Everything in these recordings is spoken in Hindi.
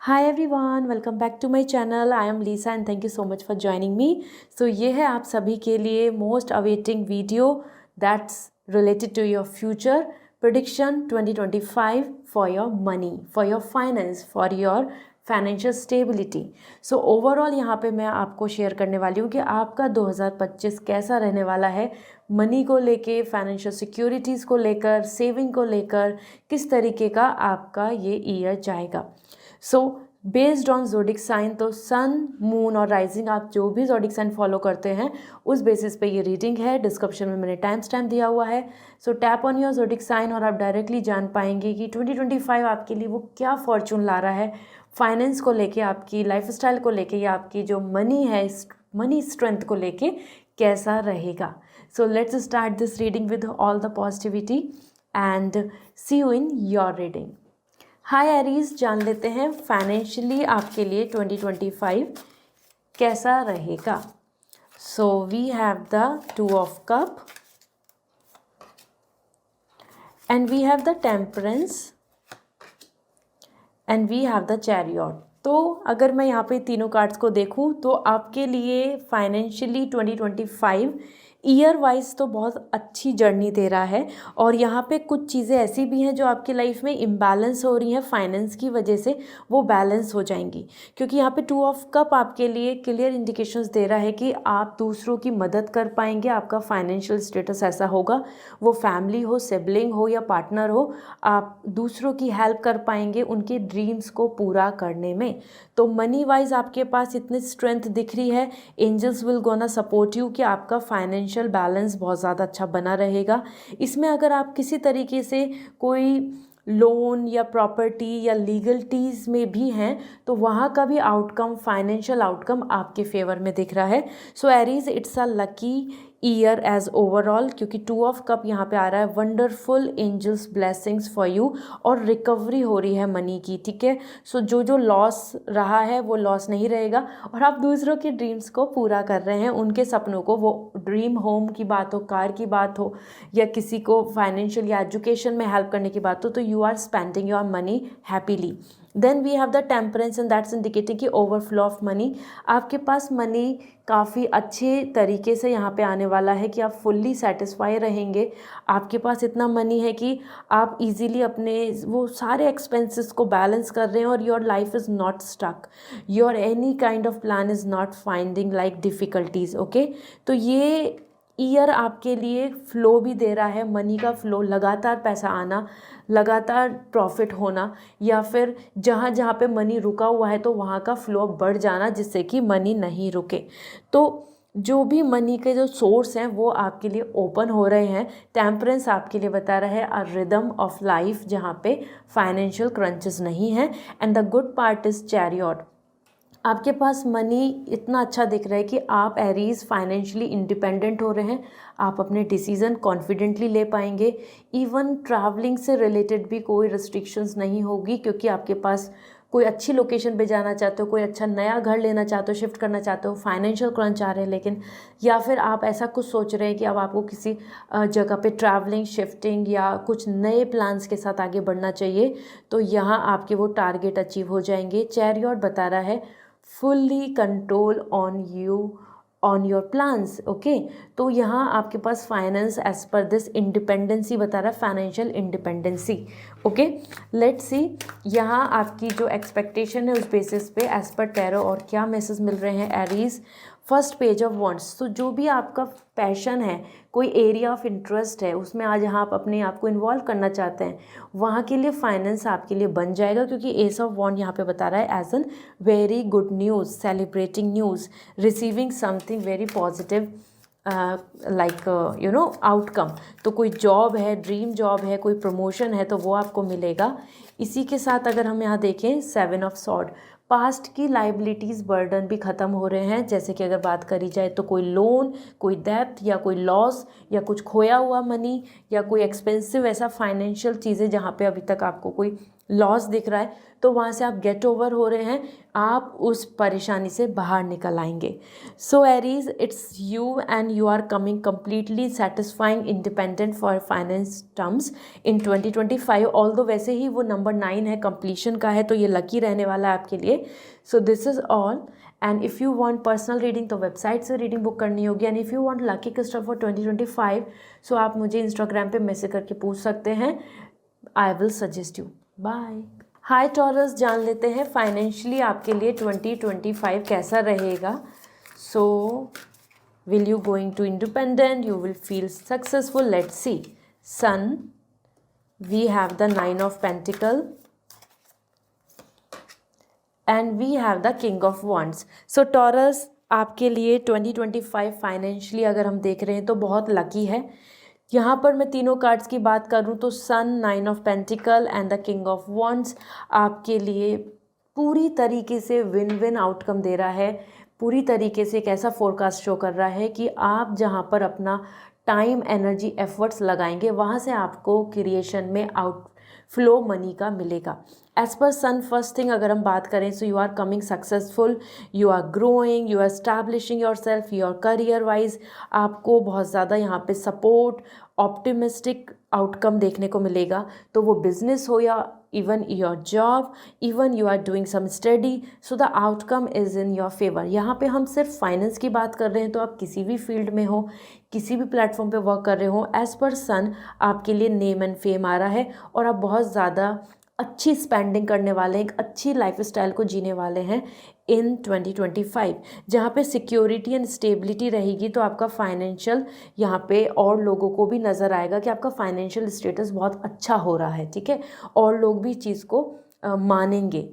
Hi everyone, welcome back to my channel. I am Lisa and thank you so much for joining me. So ये है आप सभी के लिए most awaiting video that's related to your future prediction 2025 for your money, for your finance, for your financial stability. So overall यहाँ पे मैं आपको शेयर करने वाली हूँ कि आपका 2025 कैसा रहने वाला है मनी को लेके, फाइनेंशियल सिक्योरिटीज़ को लेकर, सेविंग को लेकर, किस तरीके का आपका ये ईयर जाएगा। So based on zodiac sign, तो सन, मून और राइजिंग, आप जो भी जोडिक साइन फॉलो करते हैं उस बेसिस पे ये रीडिंग है। डिस्क्रिप्शन में मैंने टाइम स्टैम्प दिया हुआ है। So tap on your zodiac sign और आप डायरेक्टली जान पाएंगे कि 2025 आपके लिए वो क्या फॉर्चून ला रहा है, फाइनेंस को लेके, आपकी लाइफस्टाइल को लेके, या आपकी जो मनी है, मनी स्ट्रेंथ को लेके कैसा रहेगा। So let's start this reading with all the positivity and see you in your reading. Hi Aries, जान लेते हैं फाइनेंशियली आपके लिए 2025 कैसा रहेगा। So we have the 2 of cup and we have the temperance and we have the chariot. तो अगर मैं यहाँ पे तीनों कार्ड्स को देखूँ तो आपके लिए फाइनेंशियली 2025 ईयर वाइज तो बहुत अच्छी जर्नी दे रहा है। और यहाँ पे कुछ चीज़ें ऐसी भी हैं जो आपकी लाइफ में इम्बैलेंस हो रही हैं, फाइनेंस की वजह से वो बैलेंस हो जाएंगी। क्योंकि यहाँ पे 2 ऑफ कप आपके लिए क्लियर इंडिकेशंस दे रहा है कि आप दूसरों की मदद कर पाएंगे। आपका फाइनेंशियल स्टेटस ऐसा होगा, वो फैमिली हो, सिबलिंग हो या पार्टनर हो, आप दूसरों की हेल्प कर पाएंगे उनके ड्रीम्स को पूरा करने में। तो मनी वाइज आपके पास इतनी स्ट्रेंथ दिख रही है। Angels will gonna support you कि आपका फाइनेंशियल बैलेंस बहुत ज़्यादा अच्छा बना रहेगा। इसमें अगर आप किसी तरीके से कोई लोन या प्रॉपर्टी या लीगलिटीज़ में भी हैं तो वहाँ का भी आउटकम, फाइनेंशियल आउटकम आपके फेवर में दिख रहा है। So Aries, it's a lucky year as overall, क्योंकि 2 ऑफ कप यहाँ पे आ रहा है। Wonderful angels blessings for you, और रिकवरी हो रही है मनी की, ठीक है। सो जो जो लॉस रहा है वो लॉस नहीं रहेगा, और आप दूसरों के ड्रीम्स को पूरा कर रहे हैं, उनके सपनों को, वो ड्रीम होम की बात हो, कार की बात हो, या किसी को फाइनेंशियल या एजुकेशन में हेल्प करने की बात हो, तो you are spending your money happily. Then we have the temperance and that's indicating कि ओवरफ्लो ऑफ मनी। आपके पास मनी काफ़ी अच्छे तरीके से यहाँ पे आने वाला है कि आप फुल्ली सेटिस्फाई रहेंगे। आपके पास इतना मनी है कि आप इजीली अपने वो सारे एक्सपेंसेस को बैलेंस कर रहे हैं, और your life is not stuck, your any kind of plan is not finding like difficulties. Okay, तो ये ईयर आपके लिए फ्लो भी दे रहा है, मनी का फ्लो, लगातार पैसा आना, लगातार प्रॉफिट होना, या फिर जहाँ जहाँ पे मनी रुका हुआ है तो वहाँ का फ्लो बढ़ जाना, जिससे कि मनी नहीं रुके। तो जो भी मनी के जो सोर्स हैं वो आपके लिए ओपन हो रहे हैं। टेम्परेंस आपके लिए बता रहा है अ रिदम ऑफ लाइफ, जहाँ पे फाइनेंशियल क्रंचेस नहीं है। And the good part is chariot. आपके पास मनी इतना अच्छा दिख रहा है कि आप एरीज फाइनेंशियली इंडिपेंडेंट हो रहे हैं। आप अपने डिसीज़न कॉन्फिडेंटली ले पाएंगे। इवन ट्रैवलिंग से रिलेटेड भी कोई रिस्ट्रिक्शंस नहीं होगी, क्योंकि आपके पास कोई अच्छी लोकेशन पे जाना चाहते हो, कोई अच्छा नया घर लेना चाहते हो, शिफ्ट करना चाहते हो, फाइनेंशियल क्रंच आ रहे हैं लेकिन, या फिर आप ऐसा कुछ सोच रहे हैं कि अब आपको किसी जगह पे ट्रैवलिंग, शिफ्टिंग या कुछ नए प्लान्स के साथ आगे बढ़ना चाहिए, तो यहाँ आपके वो टारगेट अचीव हो जाएंगे। चैरियट बता रहा है fully control on you, on your plans. Okay, तो यहाँ आपके पास finance as per this independency बता रहा है, financial independency. Okay, let's see यहाँ आपकी जो एक्सपेक्टेशन है उस बेसिस पे एज पर टैरो और क्या मैसेज मिल रहे हैं Aries. First page of wants, तो जो भी आपका पैशन है, कोई एरिया ऑफ इंटरेस्ट है, उसमें आज यहाँ आप अपने आप को इन्वॉल्व करना चाहते हैं, वहाँ के लिए फाइनेंस आपके लिए बन जाएगा, क्योंकि एस ऑफ वॉन्ड यहाँ पे बता रहा है as an very good news, celebrating news, receiving something very positive like you know outcome. तो कोई जॉब है, ड्रीम जॉब है, कोई प्रमोशन है, तो वो आपको मिलेगा। इसी के साथ अगर हम यहाँ देखें 7 ऑफ सॉर्ड, पास्ट की लाइबिलिटीज़ बर्डन भी ख़त्म हो रहे हैं। जैसे कि अगर बात करी जाए तो कोई लोन, कोई डेब्ट या कोई लॉस, या कुछ खोया हुआ मनी, या कोई एक्सपेंसिव ऐसा फाइनेंशियल चीज़ें जहाँ पे अभी तक आपको कोई लॉस दिख रहा है, तो वहाँ से आप गेट ओवर हो रहे हैं, आप उस परेशानी से बाहर निकल आएंगे। So Aries, it's you and you are coming completely satisfying independent for finance terms in 2025। Although वैसे ही वो नंबर 9 है, कंप्लीशन का है, तो ये लकी रहने वाला है आपके लिए। So this is all. And if you want personal reading तो वेबसाइट से रीडिंग बुक करनी होगी। And if you want lucky crystal for 2025 so आप मुझे इंस्टाग्राम पे मैसेज करके पूछ सकते हैं। I will suggest you. Bye. Hi Taurus, जान लेते हैं फाइनेंशियली आपके लिए 2025 कैसा रहेगा। So will you going to independent, you will feel successful, let's see. Sun, we have the 9 of pentacle and we have the king of wands. So Taurus, आपके लिए 2025 फाइनेंशियली अगर हम देख रहे हैं तो बहुत लकी है। यहाँ पर मैं तीनों कार्ड्स की बात करूँ तो सन, 9 of pentacle and the king of wands आपके लिए पूरी तरीके से विन विन आउटकम दे रहा है। पूरी तरीके से एक ऐसा फोरकास्ट शो कर रहा है कि आप जहाँ पर अपना टाइम, एनर्जी, एफर्ट्स लगाएंगे वहाँ से आपको क्रिएशन में आउटफ्लो मनी का मिलेगा। एज पर सन, फर्स्ट थिंग अगर हम बात करें so you are coming successful, you are growing, you are establishing your self, your career wise आपको बहुत ज़्यादा यहाँ पे सपोर्ट, ऑप्टिमिस्टिक आउटकम देखने को मिलेगा। तो वो बिजनेस हो या even your job, even you are doing some study, so the outcome is in your favour. यहाँ पे हम सिर्फ फाइनेंस की बात कर रहे हैं, तो आप किसी भी फील्ड में हो, किसी भी प्लेटफॉर्म पे वर्क कर रहे हो, एज पर सन आपके लिए नेम एंड फेम आ रहा है और आप बहुत ज़्यादा अच्छी स्पेंडिंग करने वाले हैं, एक अच्छी लाइफस्टाइल को जीने वाले हैं इन 2025। जहाँ पे सिक्योरिटी एंड स्टेबिलिटी रहेगी तो आपका फाइनेंशियल यहाँ पे और लोगों को भी नज़र आएगा कि आपका फाइनेंशियल स्टेटस बहुत अच्छा हो रहा है, ठीक है, और लोग भी चीज़ को मानेंगे।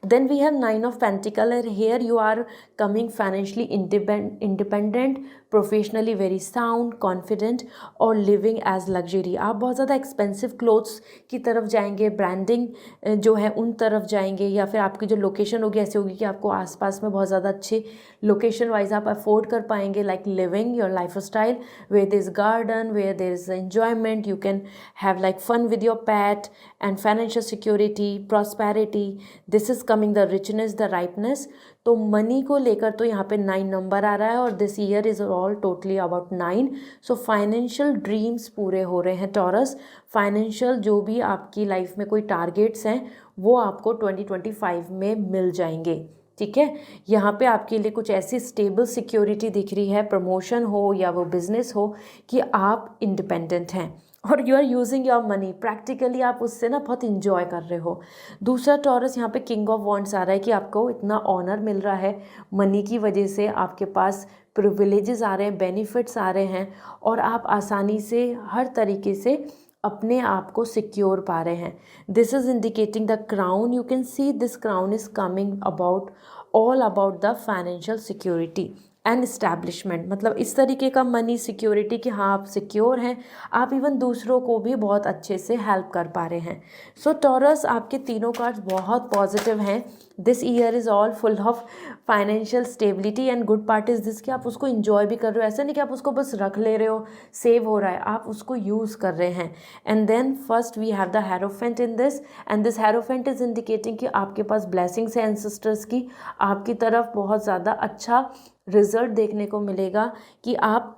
Then we have 9 of Pentacle, and here you are coming financially independent, professionally very sound, confident और living as luxury। आप बहुत ज़्यादा एक्सपेंसिव क्लोथ्स की तरफ जाएंगे, ब्रांडिंग जो है उन तरफ जाएंगे, या फिर आपकी जो लोकेशन होगी ऐसी होगी कि आपको आसपास में बहुत ज़्यादा अच्छे लोकेशन वाइज आप अफोर्ड कर पाएंगे, like living your life style where there is garden, where there is enjoyment, you can have like fun with your pet and financial security, prosperity, this is coming the richness, the ripeness. तो मनी को लेकर तो यहाँ पे 9 नंबर आ रहा है और this year is all totally about 9। So financial dreams पूरे हो रहे हैं टॉरस। फाइनेंशियल जो भी आपकी लाइफ में कोई टारगेट्स हैं वो आपको 2025 में मिल जाएंगे, ठीक है। यहाँ पे आपके लिए कुछ ऐसी स्टेबल सिक्योरिटी दिख रही है, प्रमोशन हो या वो बिजनेस हो, कि आप इंडिपेंडेंट हैं और you are using your money practically, आप उससे ना बहुत इंजॉय कर रहे हो। दूसरा टॉरस, यहाँ पे किंग ऑफ वॉन्ड्स आ रहा है कि आपको इतना ऑनर मिल रहा है मनी की वजह से, आपके पास प्रिविलेजेस आ रहे हैं, बेनिफिट्स आ रहे हैं और आप आसानी से हर तरीके से अपने आप को सिक्योर पा रहे हैं। This is indicating the crown, you can see this crown is coming about all about the financial security and establishment. मतलब इस तरीके का मनी सिक्योरिटी कि हाँ आप सिक्योर हैं, आप इवन दूसरों को भी बहुत अच्छे से हेल्प कर पा रहे हैं। सो टॉरस, आपके तीनों कार्ड्स बहुत पॉजिटिव हैं। This year is all full of financial stability and good part is this कि आप उसको इन्जॉय भी कर रहे हो। ऐसा नहीं कि आप उसको बस रख ले रहे हो, सेव हो रहा है, आप उसको यूज़ कर रहे हैं। And then first we have the hierophant in this, and this hierophant is indicating कि आपके पास ब्लेसिंग्स है एंसेस्टर्स की, आपकी तरफ बहुत ज़्यादा अच्छा रिजल्ट देखने को मिलेगा कि आप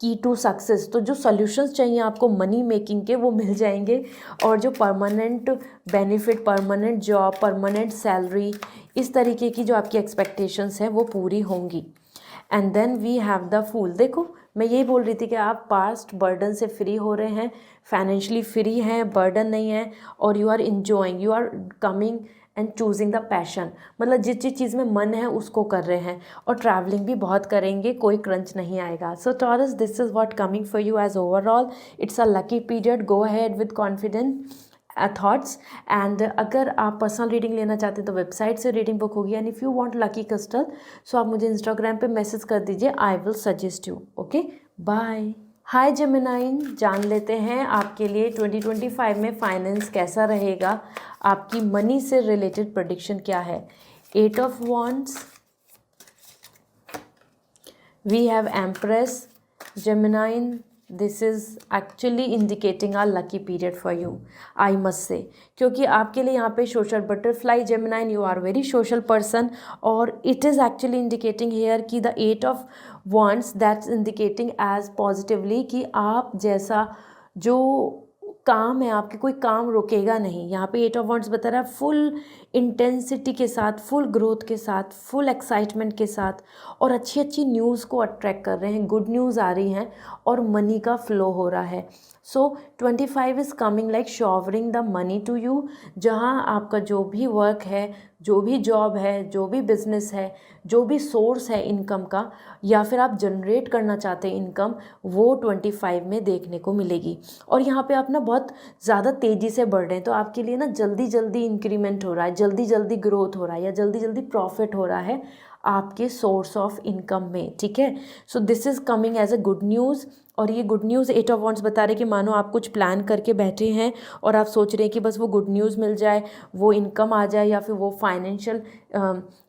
की टू सक्सेस, तो जो सॉल्यूशंस चाहिए आपको मनी मेकिंग के वो मिल जाएंगे और जो permanent benefit, permanent job, permanent salary, इस तरीके की जो आपकी एक्सपेक्टेशंस हैं वो पूरी होंगी। And then we have the fool. देखो मैं यही बोल रही थी कि आप पास्ट बर्डन से फ्री हो रहे हैं, फाइनेंशियली फ्री हैं, बर्डन नहीं है और you are enjoying, you are coming and choosing the passion. मतलब जिस जिस चीज़ में मन है उसको कर रहे हैं और ट्रैवलिंग भी बहुत करेंगे, कोई क्रंच नहीं आएगा। So Taurus, this is what coming for you as overall. It's a lucky period, go ahead with confident thoughts. And अगर आप पर्सनल रीडिंग लेना चाहते हैं तो वेबसाइट से रीडिंग बुक होगी। And if you want lucky crystal so आप मुझे इंस्टाग्राम पे मैसेज कर दीजिए, I will suggest you. Okay, bye. Hi Geminian, जान लेते हैं आपके लिए 2025 में फाइनेंस कैसा रहेगा, आपकी मनी से रिलेटेड प्रेडिक्शन क्या है। 8 of wands, we have empress, Geminian, this is actually indicating a lucky period for you, I must say, क्योंकि आपके लिए यहाँ पे social butterfly Geminian, you are very social person, और it is actually indicating here कि the 8 of Wands that's indicating as positively कि आप जैसा जो काम है आपके, कोई काम रुकेगा नहीं। यहाँ पे 8 of Wands बता रहा है फुल इंटेंसिटी के साथ, फुल ग्रोथ के साथ, फुल एक्साइटमेंट के साथ, और अच्छी अच्छी न्यूज़ को अट्रैक्ट कर रहे हैं, गुड न्यूज़ आ रही हैं और मनी का फ्लो हो रहा है। So 25 is coming like showering the money to you, जहाँ आपका जो भी वर्क है, जो भी जॉब है, जो भी बिजनेस है, जो भी सोर्स है इनकम का, या फिर आप जनरेट करना चाहते हैं इनकम, वो 25 में देखने को मिलेगी। और यहाँ पे आप ना बहुत ज़्यादा तेज़ी से बढ़ रहे हैं, तो आपके लिए ना जल्दी जल्दी इंक्रीमेंट हो रहा है, जल्दी जल्दी ग्रोथ हो रहा है, या जल्दी जल्दी प्रॉफिट हो रहा है आपके सोर्स ऑफ इनकम में, ठीक है। So this is coming as a good news. और ये गुड न्यूज़ 8 of Wands बता रहे कि मानो आप कुछ प्लान करके बैठे हैं और आप सोच रहे हैं कि बस वो गुड न्यूज़ मिल जाए, वो इनकम आ जाए, या फिर वो फाइनेंशियल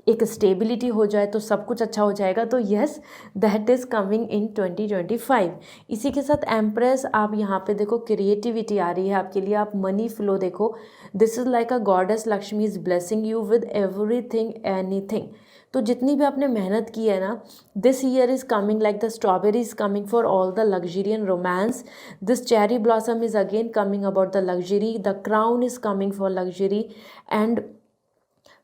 एक स्टेबिलिटी हो जाए, तो सब कुछ अच्छा हो जाएगा। तो yes, that is coming in 2025। इसी के साथ एम्प्रेस, आप यहाँ पे देखो क्रिएटिविटी आ रही है आपके लिए, आप मनी फ्लो देखो, this is like a goddess Lakshmi is blessing you with everything anything. तो जितनी भी आपने मेहनत की है ना, this year is coming like the strawberry is coming for all the luxury and romance, this cherry blossom is again coming about the luxury, the crown is coming for luxury, and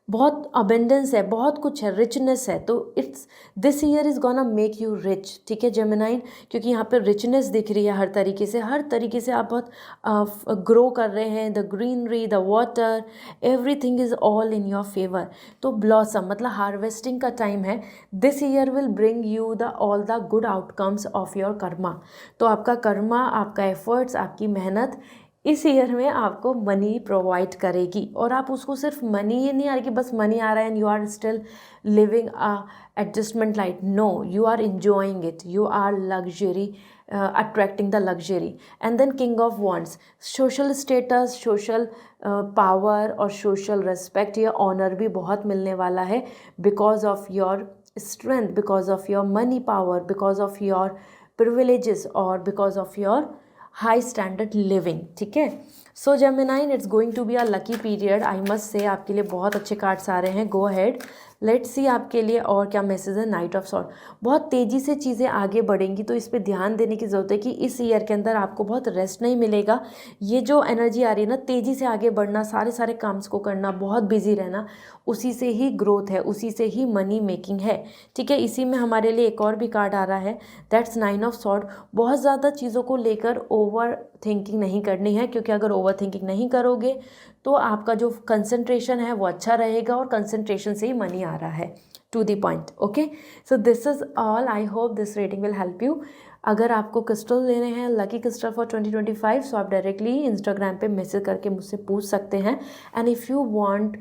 बहुत अबेंडेंस है, बहुत कुछ है, रिचनेस है। तो it's this year is gonna make you rich, ठीक है जेमिनाइन, क्योंकि यहाँ पे रिचनेस दिख रही है हर तरीके से, हर तरीके से आप बहुत ग्रो कर रहे हैं, the greenery, the water, everything is all in your favour. तो ब्लॉसम मतलब हार्वेस्टिंग का टाइम है। This year will bring you the all the good outcomes of your Karma. तो आपका कर्मा, आपका एफर्ट्स, आपकी मेहनत इस ईयर में आपको मनी प्रोवाइड करेगी, और आप उसको सिर्फ मनी ही नहीं आ रही कि बस मनी आ रहा है and you are still living a adjustment life, no, you are enjoying it, you are luxury, attracting the luxury. And then king of wands, social status, social power और सोशल रिस्पेक्ट या ऑनर भी बहुत मिलने वाला है, because of your strength, because of your money power, because of your privileges, और because of your high standard living, ठीक है। So Geminian, it's going to be a lucky period, I must से। आपके लिए बहुत अच्छे कार्ड्स आ रहे हैं, गो अहेड, लेट्स सी आपके लिए और क्या मैसेज है। नाइट ऑफ सॉर्ड, बहुत तेज़ी से चीज़ें आगे बढ़ेंगी, तो इस पर ध्यान देने की ज़रूरत है कि इस ईयर के अंदर आपको बहुत रेस्ट नहीं मिलेगा। ये जो एनर्जी आ रही है ना, तेज़ी से आगे बढ़ना, सारे काम्स को करना, बहुत बिजी रहना, उसी से ही ग्रोथ है, उसी से ही मनी मेकिंग है, ठीक है। इसी में हमारे लिए एक और भी कार्ड आ रहा है, दैट्स 9 of Swords। बहुत ज़्यादा चीज़ों को लेकर ओवर थिंकिंग नहीं करनी है, क्योंकि अगर ओवर थिंकिंग नहीं करोगे तो आपका जो कंसंट्रेशन है वो अच्छा रहेगा, और कंसंट्रेशन से ही मनी आ रहा है, to the point, okay. So this is all, I hope this reading will help you. अगर आपको क्रिस्टल लेने हैं, लकी क्रिस्टल फॉर 2025, सो आप डायरेक्टली इंस्टाग्राम पे मैसेज करके मुझसे पूछ सकते हैं। And if you want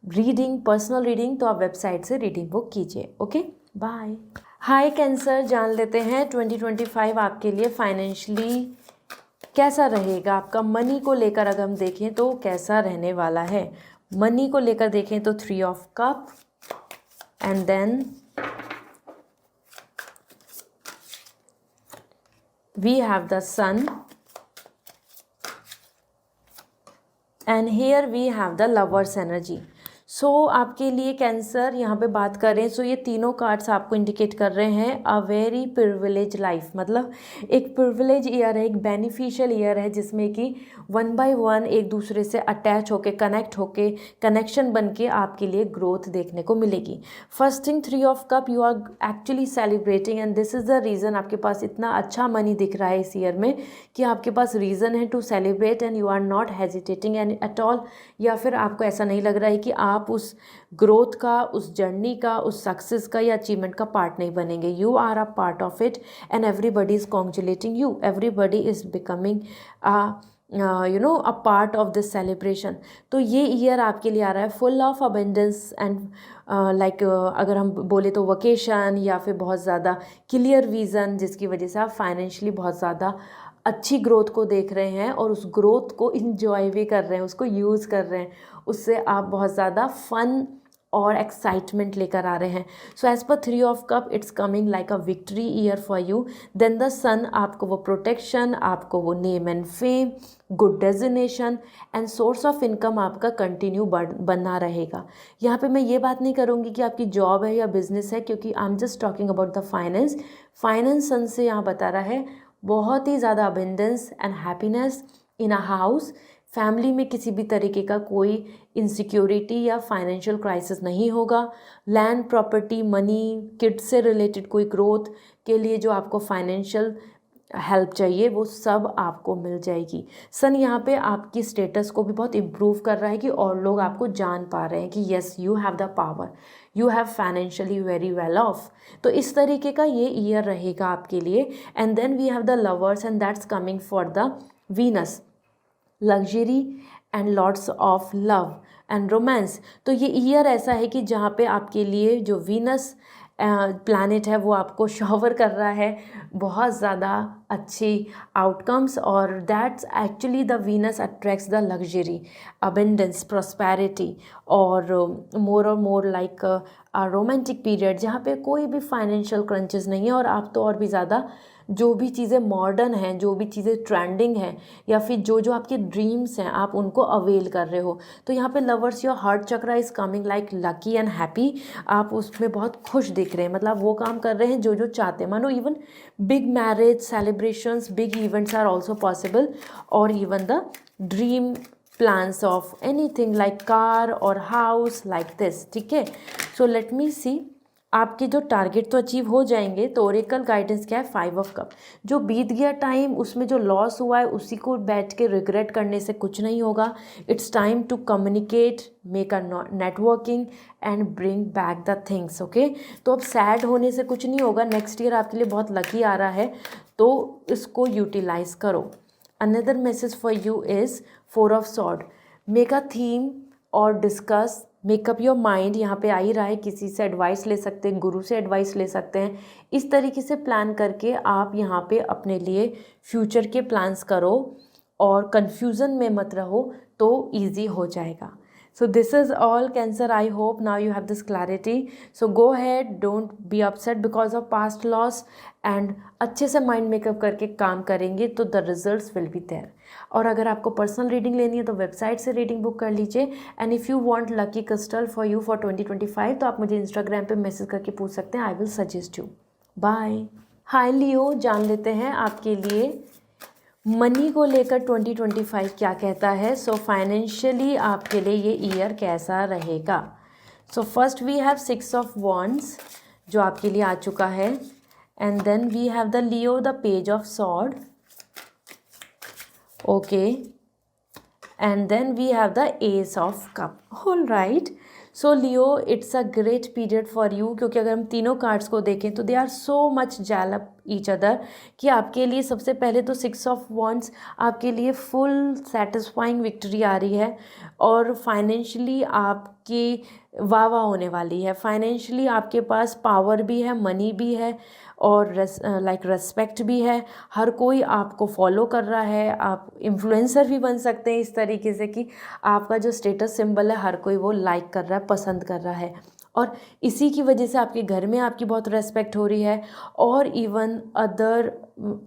reading, personal reading, तो आप वेबसाइट से रीडिंग बुक कीजिए, ओके, बाय। हाय कैंसर, जान लेते हैं 2025 आपके लिए फाइनेंशियली कैसा रहेगा। आपका मनी को लेकर अगर हम देखें तो कैसा रहने वाला है। मनी को लेकर देखें तो 3 of Cups, and then we have the sun, and here we have the lovers energy. So आपके लिए कैंसर यहाँ पे बात करें, सो ये तीनों कार्ड्स आपको इंडिकेट कर रहे हैं अ वेरी प्रिविलेज लाइफ, मतलब एक प्रिविलेज ईयर है, एक बेनिफिशियल ईयर है, जिसमें कि 1 by 1 एक दूसरे से अटैच होके, कनेक्ट होके, कनेक्शन बन के आपके लिए ग्रोथ देखने को मिलेगी। First thing, 3 of Cups, you are actually celebrating, and this is the reason आपके पास इतना अच्छा मनी दिख रहा है इस ईयर में, कि आपके पास रीज़न है to celebrate, and you are not hesitating and at all, या फिर आपको ऐसा नहीं लग रहा है कि आप उस ग्रोथ का, उस जर्नी का, उस सक्सेस का या अचीवमेंट का पार्ट नहीं बनेंगे। You are a part of it, and everybody is congratulating you, everybody is becoming a part of this celebration. तो ये ईयर आपके लिए आ रहा है full of abundance and like अगर हम बोले तो वकेशन, या फिर बहुत ज़्यादा क्लियर विज़न, जिसकी वजह से आप फाइनेंशियली बहुत ज़्यादा अच्छी ग्रोथ को देख रहे हैं, और उस ग्रोथ को इंजॉय भी कर रहे हैं, उसको यूज़ कर रहे हैं, उससे आप बहुत ज़्यादा फन और एक्साइटमेंट लेकर आ रहे हैं। सो as per 3 of cup it's coming like a victory year for you. Then the sun, आपको वो प्रोटेक्शन, आपको वो name and fame, good designation and source of income आपका कंटिन्यू बना रहेगा। यहाँ पे मैं ये बात नहीं करूँगी कि आपकी जॉब है या बिजनेस है, क्योंकि I am just talking about the finance. Finance sun से यहाँ बता रहा है बहुत ही ज़्यादा abundance and happiness in a house. Family में किसी भी तरीके का कोई इनसिक्योरिटी या फाइनेंशियल क्राइसिस नहीं होगा। लैंड, प्रॉपर्टी, मनी, किड्स से रिलेटेड कोई ग्रोथ के लिए जो आपको फाइनेंशियल हेल्प चाहिए वो सब आपको मिल जाएगी। सन यहाँ पे आपकी स्टेटस को भी बहुत इम्प्रूव कर रहा है कि और लोग आपको जान पा रहे हैं कि yes you have the power, you have financially very well off. तो इस तरीके का ये ईयर रहेगा आपके लिए। And then we have the lovers and that's coming for the Venus, luxury and lots of love and romance. तो ये ईयर ऐसा है कि जहाँ पे आपके लिए जो वीनस प्लैनेट है वो आपको शॉवर कर रहा है बहुत ज़्यादा अच्छी आउटकम्स। और that's actually the Venus attracts the luxury, abundance, prosperity और more like a romantic period जहाँ पे कोई भी फाइनेंशियल क्रंचेस नहीं है। और आप तो और भी ज़्यादा जो भी चीज़ें मॉडर्न हैं, जो भी चीज़ें ट्रेंडिंग हैं या फिर जो जो आपके ड्रीम्स हैं आप उनको अवेल कर रहे हो। तो यहाँ पे lovers, your heart chakra is coming like lucky and happy. आप उसमें बहुत खुश दिख रहे हैं, मतलब वो काम कर रहे हैं जो जो चाहते हैं। मानो even big marriage celebrations, big events are also possible, और even the dream plans of anything like car और हाउस लाइक दिस। ठीक है, सो लेट मी सी आपके जो टारगेट तो अचीव हो जाएंगे। तो ओरेकल गाइडेंस क्या है, 5 ऑफ कप। जो बीत गया टाइम उसमें जो लॉस हुआ है उसी को बैठ के रिग्रेट करने से कुछ नहीं होगा। It's time to communicate, make a networking and bring back the things. Okay, तो अब सैड होने से कुछ नहीं होगा। नेक्स्ट ईयर आपके लिए बहुत लकी आ रहा है, तो इसको यूटिलाइज करो। Another message for you is 4 of sword. Make a theme और डिस्कस, मेकअप योर माइंड। यहाँ पे आ ही रहा है, किसी से एडवाइस ले सकते हैं, गुरु से एडवाइस ले सकते हैं। इस तरीके से प्लान करके आप यहाँ पे अपने लिए फ्यूचर के प्लान्स करो और कन्फ्यूज़न में मत रहो, तो ईजी हो जाएगा। So this is all Cancer. I hope now you have this clarity. So go ahead, don't be upset because of past loss and अच्छे से माइंड मेकअप करके काम करेंगे तो the results will be there. और अगर आपको पर्सनल रीडिंग लेनी है तो वेबसाइट से रीडिंग बुक कर लीजिए। And if you want lucky crystal for you for 2025 तो आप मुझे इंस्टाग्राम पे मैसेज करके पूछ सकते हैं, I will suggest you. Bye. Hi Leo, जान लेते हैं आपके लिए मनी को लेकर 2025 क्या कहता है। सो फाइनेंशियली आपके लिए ये ईयर कैसा रहेगा। So first we have 6 of wands जो आपके लिए आ चुका है। And then we have the Leo, the page of sword. Okay, and then we have the ace of cup. All right, so Leo it's a great period for you, क्योंकि अगर हम तीनों कार्ड्स को देखें तो they are so much gel up each other. कि आपके लिए सबसे पहले तो 6 ऑफ वॉन्ड्स आपके लिए फुल सेटिस्फाइंग विक्ट्री आ रही है, और फाइनेंशियली आपकी वाह वाह होने वाली है। फाइनेंशियली आपके पास पावर भी है, मनी भी है, और लाइक रेस्पेक्ट भी है। हर कोई आपको फॉलो कर रहा है, आप इन्फ्लुएंसर भी बन सकते हैं इस तरीके से कि आपका जो स्टेटस सिंबल है हर कोई वो लाइक कर रहा है, पसंद कर रहा है। और इसी की वजह से आपके घर में आपकी बहुत रेस्पेक्ट हो रही है, और even other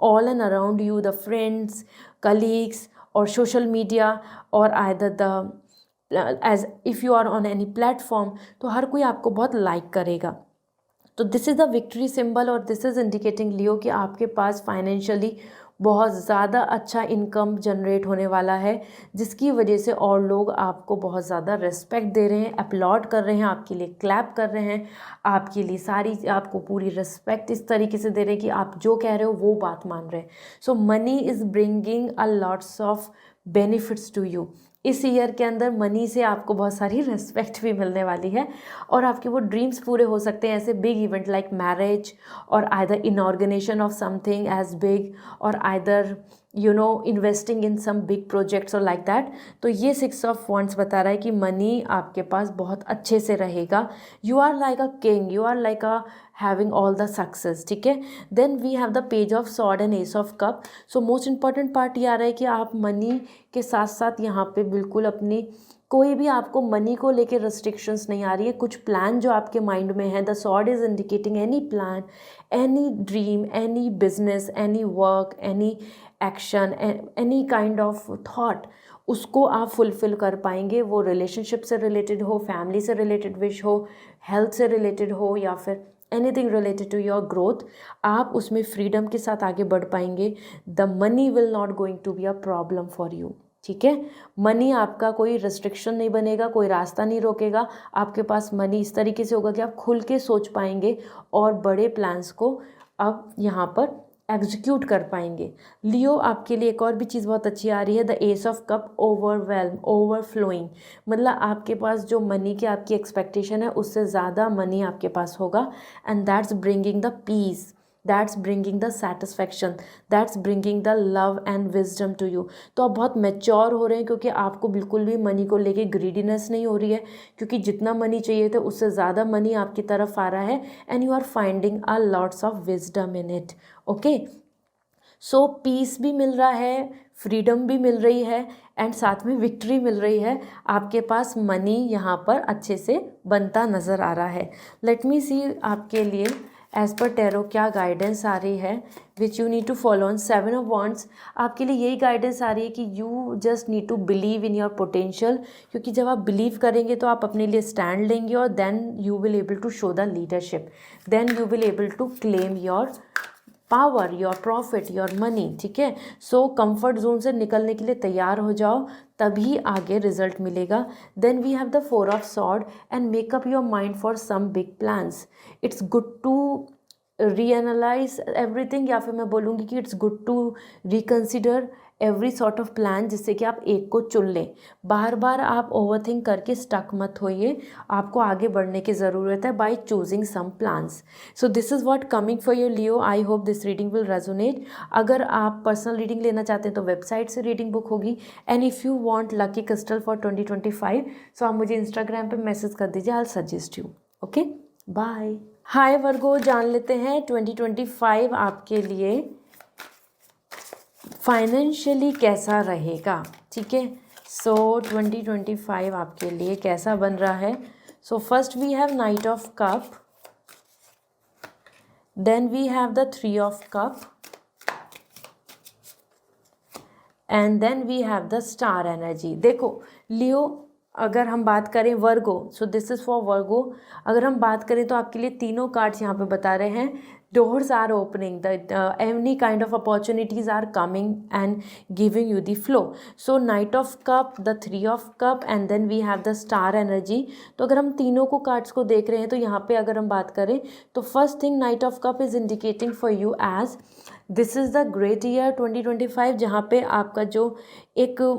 all and around you, the friends, colleagues और सोशल मीडिया, और either the as if you are on any platform, तो हर कोई आपको बहुत लाइक करेगा। तो this is the victory symbol, और दिस इज़ इंडिकेटिंग लियो कि आपके पास फाइनेंशियली बहुत ज़्यादा अच्छा इनकम जनरेट होने वाला है, जिसकी वजह से और लोग आपको बहुत ज़्यादा रिस्पेक्ट दे रहे हैं, अपलॉड कर रहे हैं, आपके लिए क्लैप कर रहे हैं, आपके लिए सारी आपको पूरी रिस्पेक्ट इस तरीके से दे रहे हैं कि आप जो कह रहे हो वो बात मान रहे हैं। So money is bringing a lots of benefits to you. इस ईयर के अंदर मनी से आपको बहुत सारी रिस्पेक्ट भी मिलने वाली है, और आपके वो ड्रीम्स पूरे हो सकते हैं, ऐसे बिग इवेंट लाइक मैरिज, और either in organisation of something as big, और either you know investing in some big projects और लाइक दैट। तो ये 6 ऑफ वॉन्ड्स बता रहा है कि मनी आपके पास बहुत अच्छे से रहेगा। You are like a king, you are like a having all the success. ठीक है, then we have the page of sword and ace of cup. So most important part ये आ रहा है कि आप मनी के साथ साथ यहाँ पे बिल्कुल अपनी कोई भी आपको मनी को लेके रिस्ट्रिक्शंस नहीं आ रही है, कुछ प्लान जो आपके माइंड में है। The sword is indicating any plan, any dream, any business, any work, any action, any kind of thought, उसको आप फुलफ़िल कर पाएंगे। वो रिलेशनशिप से रिलेटेड हो, फैमिली से रिलेटेड विश हो, हेल्थ से रिलेटेड हो, या फिर anything related to your growth, आप उसमें फ्रीडम के साथ आगे बढ़ पाएंगे। The money will not going to be a problem for you. ठीक है, मनी आपका कोई रिस्ट्रिक्शन नहीं बनेगा, कोई रास्ता नहीं रोकेगा। आपके पास मनी इस तरीके से होगा कि आप खुल के सोच पाएंगे और बड़े प्लान्स को अब यहाँ पर एग्जीक्यूट कर पाएंगे। लियो, आपके लिए एक और भी चीज़ बहुत अच्छी आ रही है, the ace of cup, overwhelm, overflowing. मतलब आपके पास जो मनी की आपकी एक्सपेक्टेशन है उससे ज़्यादा मनी आपके पास होगा, and that's bringing the peace, that's bringing the satisfaction, that's bringing the love and wisdom to you. तो आप बहुत मैच्योर हो रहे हैं, क्योंकि आपको बिल्कुल भी मनी को लेके ग्रीडीनेस नहीं हो रही है, क्योंकि जितना मनी चाहिए था उससे ज़्यादा मनी आपकी तरफ आ रहा है, and you are finding a lots of wisdom in it. Okay, so peace भी मिल रहा है, फ्रीडम भी मिल रही है, एंड साथ में विक्ट्री मिल रही है। आपके पास मनी यहाँ पर अच्छे से बनता नज़र आ रहा है। लेट मी सी आपके लिए एज़ पर टैरो क्या गाइडेंस आ रही है, which you need to follow on. 7 of wands, आपके लिए यही गाइडेंस आ रही है कि you just need to believe in your potential, क्योंकि जब आप बिलीव करेंगे तो आप अपने लिए स्टैंड लेंगे, और then you will able to show the leadership, then you will able to claim your power, your profit, your money. ठीक है, सो कंफर्ट जोन से निकलने के लिए तैयार हो जाओ, तभी आगे रिजल्ट मिलेगा। Then we have the 4 of sword, and make up your mind for some big plans. It's good to reanalyse everything, या फिर मैं बोलूँगी कि it's good to reconsider every sort of plan, जिससे कि आप एक को चुन लें। बार बार आप ओवरथिंक करके स्टक मत होइए, आपको आगे बढ़ने की ज़रूरत है by choosing some plans. So this is what coming for your Leo. I hope this reading will resonate. अगर आप पर्सनल रीडिंग लेना चाहते हैं तो वेबसाइट से रीडिंग बुक होगी, and if you want lucky crystal for 2025, so आप मुझे इंस्टाग्राम पे मैसेज कर दीजिए, I suggest you. Okay, bye. Hi Virgo, जान लेते हैं 2025 आपके लिए फाइनेंशियली कैसा रहेगा। ठीक है, सो 2025 आपके लिए कैसा बन रहा है। So first we have knight of cup, then we have the 3 of cup, and then we have the star energy. देखो लियो, अगर हम बात करें Virgo, so this is for Virgo. अगर हम बात करें तो आपके लिए तीनों कार्ड्स यहाँ पे बता रहे हैं, doors are opening, that any kind of opportunities are coming and giving you the flow. So knight of cup, the 3 of cup, and then we have the star energy. तो अगर हम तीनों को कार्ड्स को देख रहे हैं तो यहाँ पे अगर हम बात करें तो first thing knight of cup is indicating for you as this is the great year 2025, जहाँ पे आपका जो एक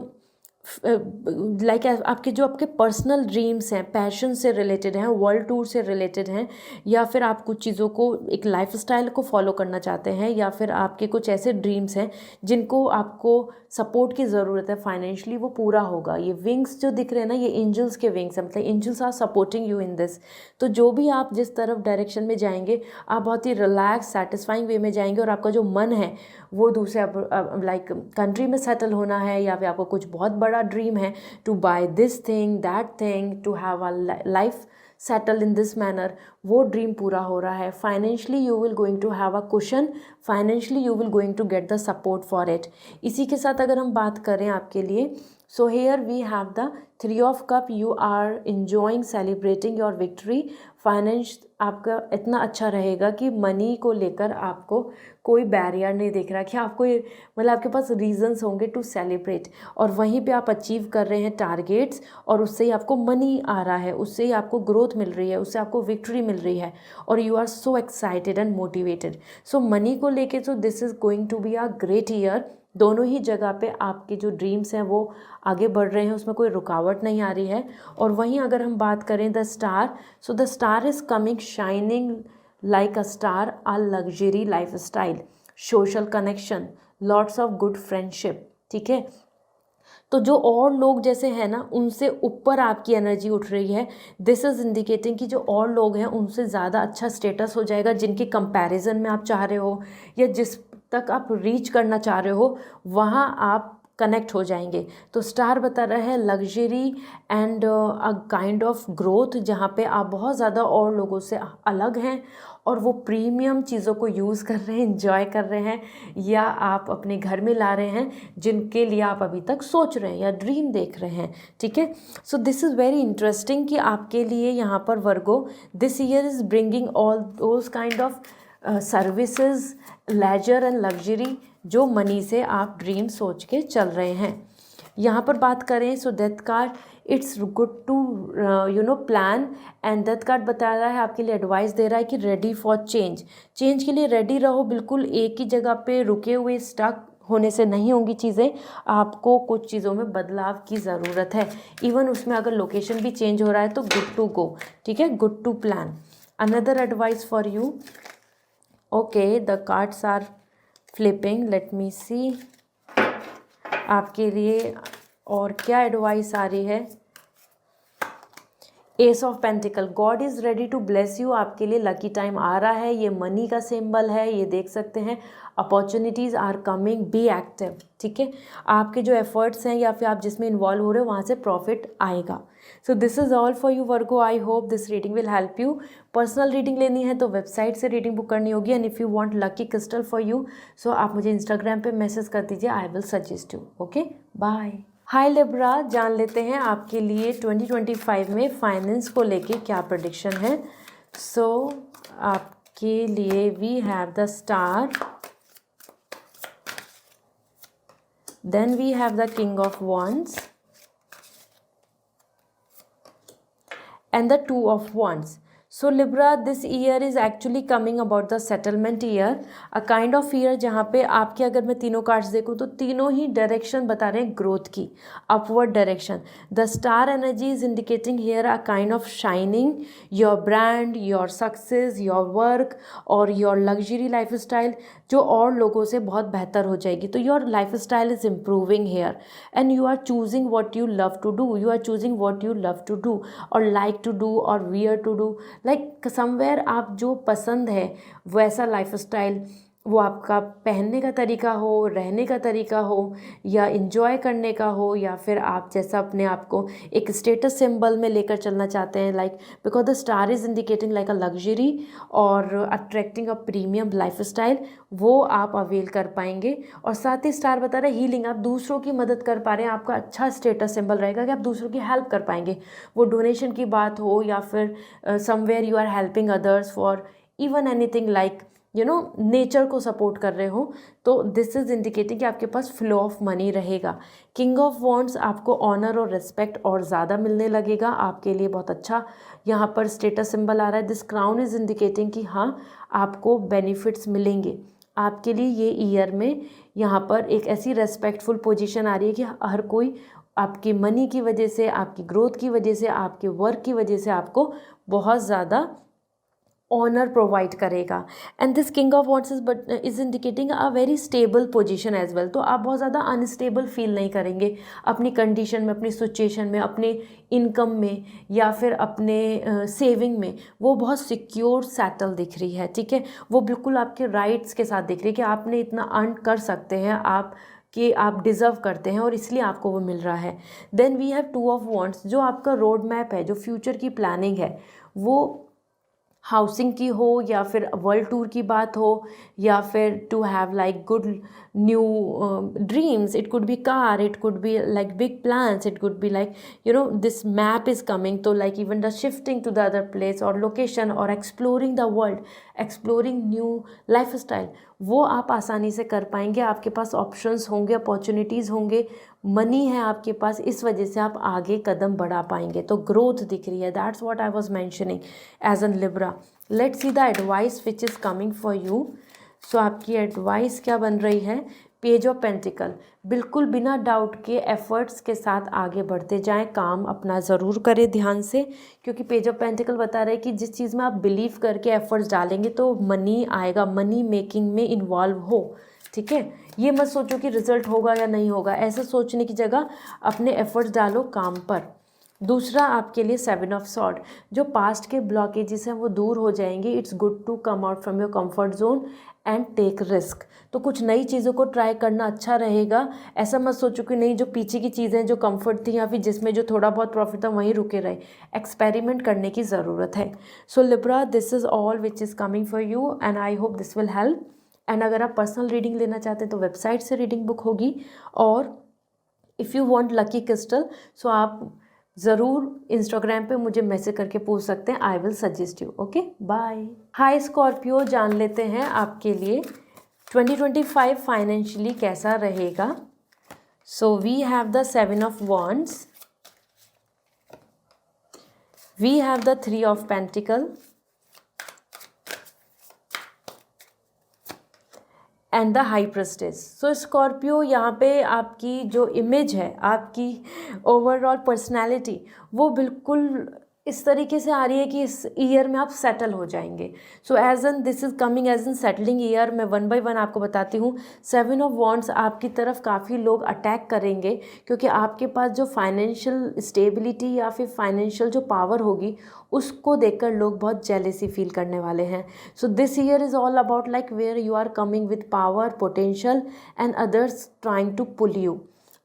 लाइक आपके जो आपके पर्सनल ड्रीम्स हैं, पैशन से रिलेटेड हैं, वर्ल्ड टूर से रिलेटेड हैं, या फिर आप कुछ चीज़ों को एक लाइफस्टाइल को फॉलो करना चाहते हैं, या फिर आपके कुछ ऐसे ड्रीम्स हैं जिनको आपको सपोर्ट की ज़रूरत है फाइनेंशियली, वो पूरा होगा। ये विंग्स जो दिख रहे हैं ना, ये एंजल्स के विंग्स हैं, मतलब angels are supporting you in this. तो जो भी आप जिस तरफ डायरेक्शन में जाएंगे, आप बहुत ही रिलैक्स सैटिस्फाइंग वे में जाएंगे, और आपका जो मन है वो दूसरे लाइक कंट्री में सेटल होना है, या फिर आपको कुछ बहुत बड़ा ड्रीम है to buy this thing that thing, to have a life settle in this manner, वो ड्रीम पूरा हो रहा है। Financially you will going to have a cushion, financially you will going to get the support for it. इसी के साथ अगर हम बात करें आपके लिए, so here we have the 3 of cup, you are enjoying celebrating your victory. Finance आपका इतना अच्छा रहेगा कि मनी को लेकर आपको कोई बैरियर नहीं दिख रहा, कि आपको मतलब आपके पास रीजंस होंगे टू सेलिब्रेट, और वहीं पे आप अचीव कर रहे हैं टारगेट्स, और उससे ही आपको मनी आ रहा है, उससे ही आपको ग्रोथ मिल रही है, उससे आपको विक्ट्री मिल रही है, और you are so excited and motivated. So money को लेके तो this is going to be a great year. दोनों ही जगह पे आपके जो ड्रीम्स हैं वो आगे बढ़ रहे हैं, उसमें कोई रुकावट नहीं आ रही है। और वहीं अगर हम बात करें the star, so the star is coming shining like a star, a luxury life style, social connection, lots of good friendship. ठीक है, तो जो और लोग जैसे हैं ना, उनसे ऊपर आपकी एनर्जी उठ रही है। दिस इज़ इंडिकेटिंग कि जो और लोग हैं उनसे ज़्यादा अच्छा स्टेटस हो जाएगा, जिनके कंपैरिजन में आप चाह रहे हो, या जिस तक आप रीच करना चाह रहे हो, वहाँ आप कनेक्ट हो जाएंगे। तो स्टार बता रहा है luxury and a kind of growth, जहाँ पे आप बहुत ज़्यादा और लोगों से अलग हैं और वो प्रीमियम चीज़ों को यूज़ कर रहे हैं, इंजॉय कर रहे हैं, या आप अपने घर में ला रहे हैं जिनके लिए आप अभी तक सोच रहे हैं या ड्रीम देख रहे हैं। ठीक है, so this is very interesting कि आपके लिए यहाँ पर Virgo this year is bringing all those kind of services, leisure and luxury, जो मनी से आप ड्रीम सोच के चल रहे हैं। यहाँ पर बात करें so death card, it's good to plan, and death card बता रहा है आपके लिए एडवाइस दे रहा है कि रेडी फॉर चेंज, चेंज के लिए रेडी रहो। बिल्कुल एक ही जगह पे रुके हुए स्टक होने से नहीं होंगी चीज़ें, आपको कुछ चीज़ों में बदलाव की ज़रूरत है। इवन उसमें अगर लोकेशन भी चेंज हो रहा है तो गुड टू गो, ठीक है, good to plan. Another advice for you, okay the cards are flipping, let me see आपके लिए और क्या एडवाइस आ रही है। Ace of pentacle, God is ready to bless you, आपके लिए लकी टाइम आ रहा है, ये मनी का सिंबल है, ये देख सकते हैं। Opportunities are coming, be active, ठीक है, आपके जो एफर्ट्स हैं या फिर आप जिसमें इन्वॉल्व हो रहे हो वहाँ से प्रॉफिट आएगा। So this is all for you Virgo, I hope this reading will help you. Personal reading लेनी है तो वेबसाइट से रीडिंग बुक करनी होगी, and if you want lucky crystal for you so आप मुझे इंस्टाग्राम पे मैसेज कर दीजिए, I will suggest you. Okay, bye. Hi Libra, जान लेते हैं आपके लिए 2025 में फाइनेंस को लेके क्या प्रेडिक्शन है। सो आपके लिए we have the star, then we have the king of wands and the two of wands. So Libra, this year is actually coming about the settlement year, a kind of year जहाँ पे आपके, अगर मैं तीनों कार्ड्स देखूँ तो तीनों ही डायरेक्शन बता रहे हैं ग्रोथ की, upward direction. The star energy is indicating here a kind of shining, your brand, your success, your work और योर लग्जरी लाइफ स्टाइल जो और लोगों से बहुत बेहतर हो जाएगी। तो your life style is improving here, and you are choosing what you love to do, you are choosing what you love to do और लाइक टू डू और where to do, like somewhere आप जो पसंद है वैसा लाइफ स्टाइल, वो आपका पहनने का तरीका हो, रहने का तरीका हो, या इन्जॉय करने का हो, या फिर आप जैसा अपने आप को एक स्टेटस सिंबल में लेकर चलना चाहते हैं, like because the star is indicating like a luxury और attracting a premium life style, वो आप अवेल कर पाएंगे। और साथ ही स्टार बता रहे हैं हीलिंग, आप दूसरों की मदद कर पा रहे हैं, आपका अच्छा स्टेटस सिंबल रहेगा कि आप दूसरों की हेल्प कर पाएंगे, वो डोनेशन की बात हो या फिर somewhere you are helping others for even anything like nature को सपोर्ट कर रहे हो। तो दिस इज़ इंडिकेटिंग कि आपके पास फ्लो ऑफ मनी रहेगा। किंग ऑफ वॉन्ड्स, आपको ऑनर और रिस्पेक्ट और ज़्यादा मिलने लगेगा, आपके लिए बहुत अच्छा यहाँ पर स्टेटस सिंबल आ रहा है। दिस क्राउन इज़ इंडिकेटिंग कि हाँ आपको बेनिफिट्स मिलेंगे आपके लिए ये ईयर में। यहाँ पर एक ऐसी रेस्पेक्टफुल पोजीशन आ रही है कि हर कोई आपकी मनी की वजह से, आपकी ग्रोथ की वजह से, आपके वर्क की वजह से आपको बहुत ज़्यादा ऑनर प्रोवाइड करेगा। And this king of wands is indicating a very stable position as well. तो आप बहुत ज़्यादा अनस्टेबल फील नहीं करेंगे अपनी कंडीशन में, अपनी सिचुएशन में, अपने इनकम में या फिर अपने सेविंग में। वो बहुत सिक्योर सेटल दिख रही है, ठीक है, वो बिल्कुल आपके राइट्स के साथ दिख रही है कि आपने इतना अर्न कर सकते हैं, आप कि आप डिज़र्व करते हैं और इसलिए आपको वो मिल रहा है। Then we have two of wands, जो आपका रोड मैप है, जो फ्यूचर की प्लानिंग है, वो हाउसिंग की हो या फिर वर्ल्ड टूर की बात हो या फिर to have like good new dreams, it could be car, it could be like big plans, it could be like this map is coming, तो like even the shifting to the other place और लोकेशन और exploring the world, exploring new life style, वो आप आसानी से कर पाएंगे। आपके पास ऑप्शंस होंगे, अपॉर्चुनिटीज़ होंगे, मनी है आपके पास, इस वजह से आप आगे कदम बढ़ा पाएंगे। तो ग्रोथ दिख रही है, that's what I was mentioning as an Libra. Let's see the advice which is coming for you. So आपकी एडवाइस क्या बन रही है। पेज ऑफ पेंटिकल, बिल्कुल बिना डाउट के एफर्ट्स के साथ आगे बढ़ते जाएं, काम अपना ज़रूर करें ध्यान से, क्योंकि पेज ऑफ पेंटिकल बता रहे हैं कि जिस चीज़ में आप बिलीव करके एफर्ट्स डालेंगे तो मनी आएगा, मनी मेकिंग में इन्वॉल्व हो, ठीक है। ये मत सोचो कि रिजल्ट होगा या नहीं होगा, ऐसा सोचने की जगह अपने एफर्ट्स डालो काम पर। दूसरा आपके लिए 7 ऑफ सॉर्ड, जो पास्ट के ब्लॉकेजेस हैं वो दूर हो जाएंगे। It's good to come out from your comfort zone and take risk. तो कुछ नई चीज़ों को ट्राई करना अच्छा रहेगा। ऐसा मत सोचो कि नहीं जो पीछे की चीज़ें जो कंफर्ट थी या फिर जिसमें जो थोड़ा बहुत प्रॉफिट था वहीं रुके रहे। एक्सपेरिमेंट करने की ज़रूरत है। So Libra, this is all which is coming for you and I hope this will help. And अगर आप पर्सनल रीडिंग लेना चाहते हैं तो वेबसाइट से रीडिंग बुक होगी, और if you want lucky crystal so आप ज़रूर इंस्टाग्राम पे मुझे मैसेज करके पूछ सकते हैं। I will suggest you. Okay, bye. Hi Scorpio, जान लेते हैं आपके लिए 2025 फाइनेंशियली कैसा रहेगा। So we have the 7 of wands, we have the 3 of pentacle and the high priestess. So Scorpio, यहाँ पे आपकी जो इमेज है, आपकी ओवरऑल पर्सनैलिटी, वो बिल्कुल इस तरीके से आ रही है कि इस ईयर में आप सेटल हो जाएंगे। So as an this is coming as an settling year. मैं 1 बाय 1 आपको बताती हूँ। 7 ऑफ वॉन्ड्स, आपकी तरफ काफ़ी लोग अटैक करेंगे क्योंकि आपके पास जो फाइनेंशियल स्टेबिलिटी या फिर फाइनेंशियल जो पावर होगी उसको देखकर लोग बहुत जेलेसी फील करने वाले हैं। So this year is all about like where you are coming with power, potential and others trying to pull you,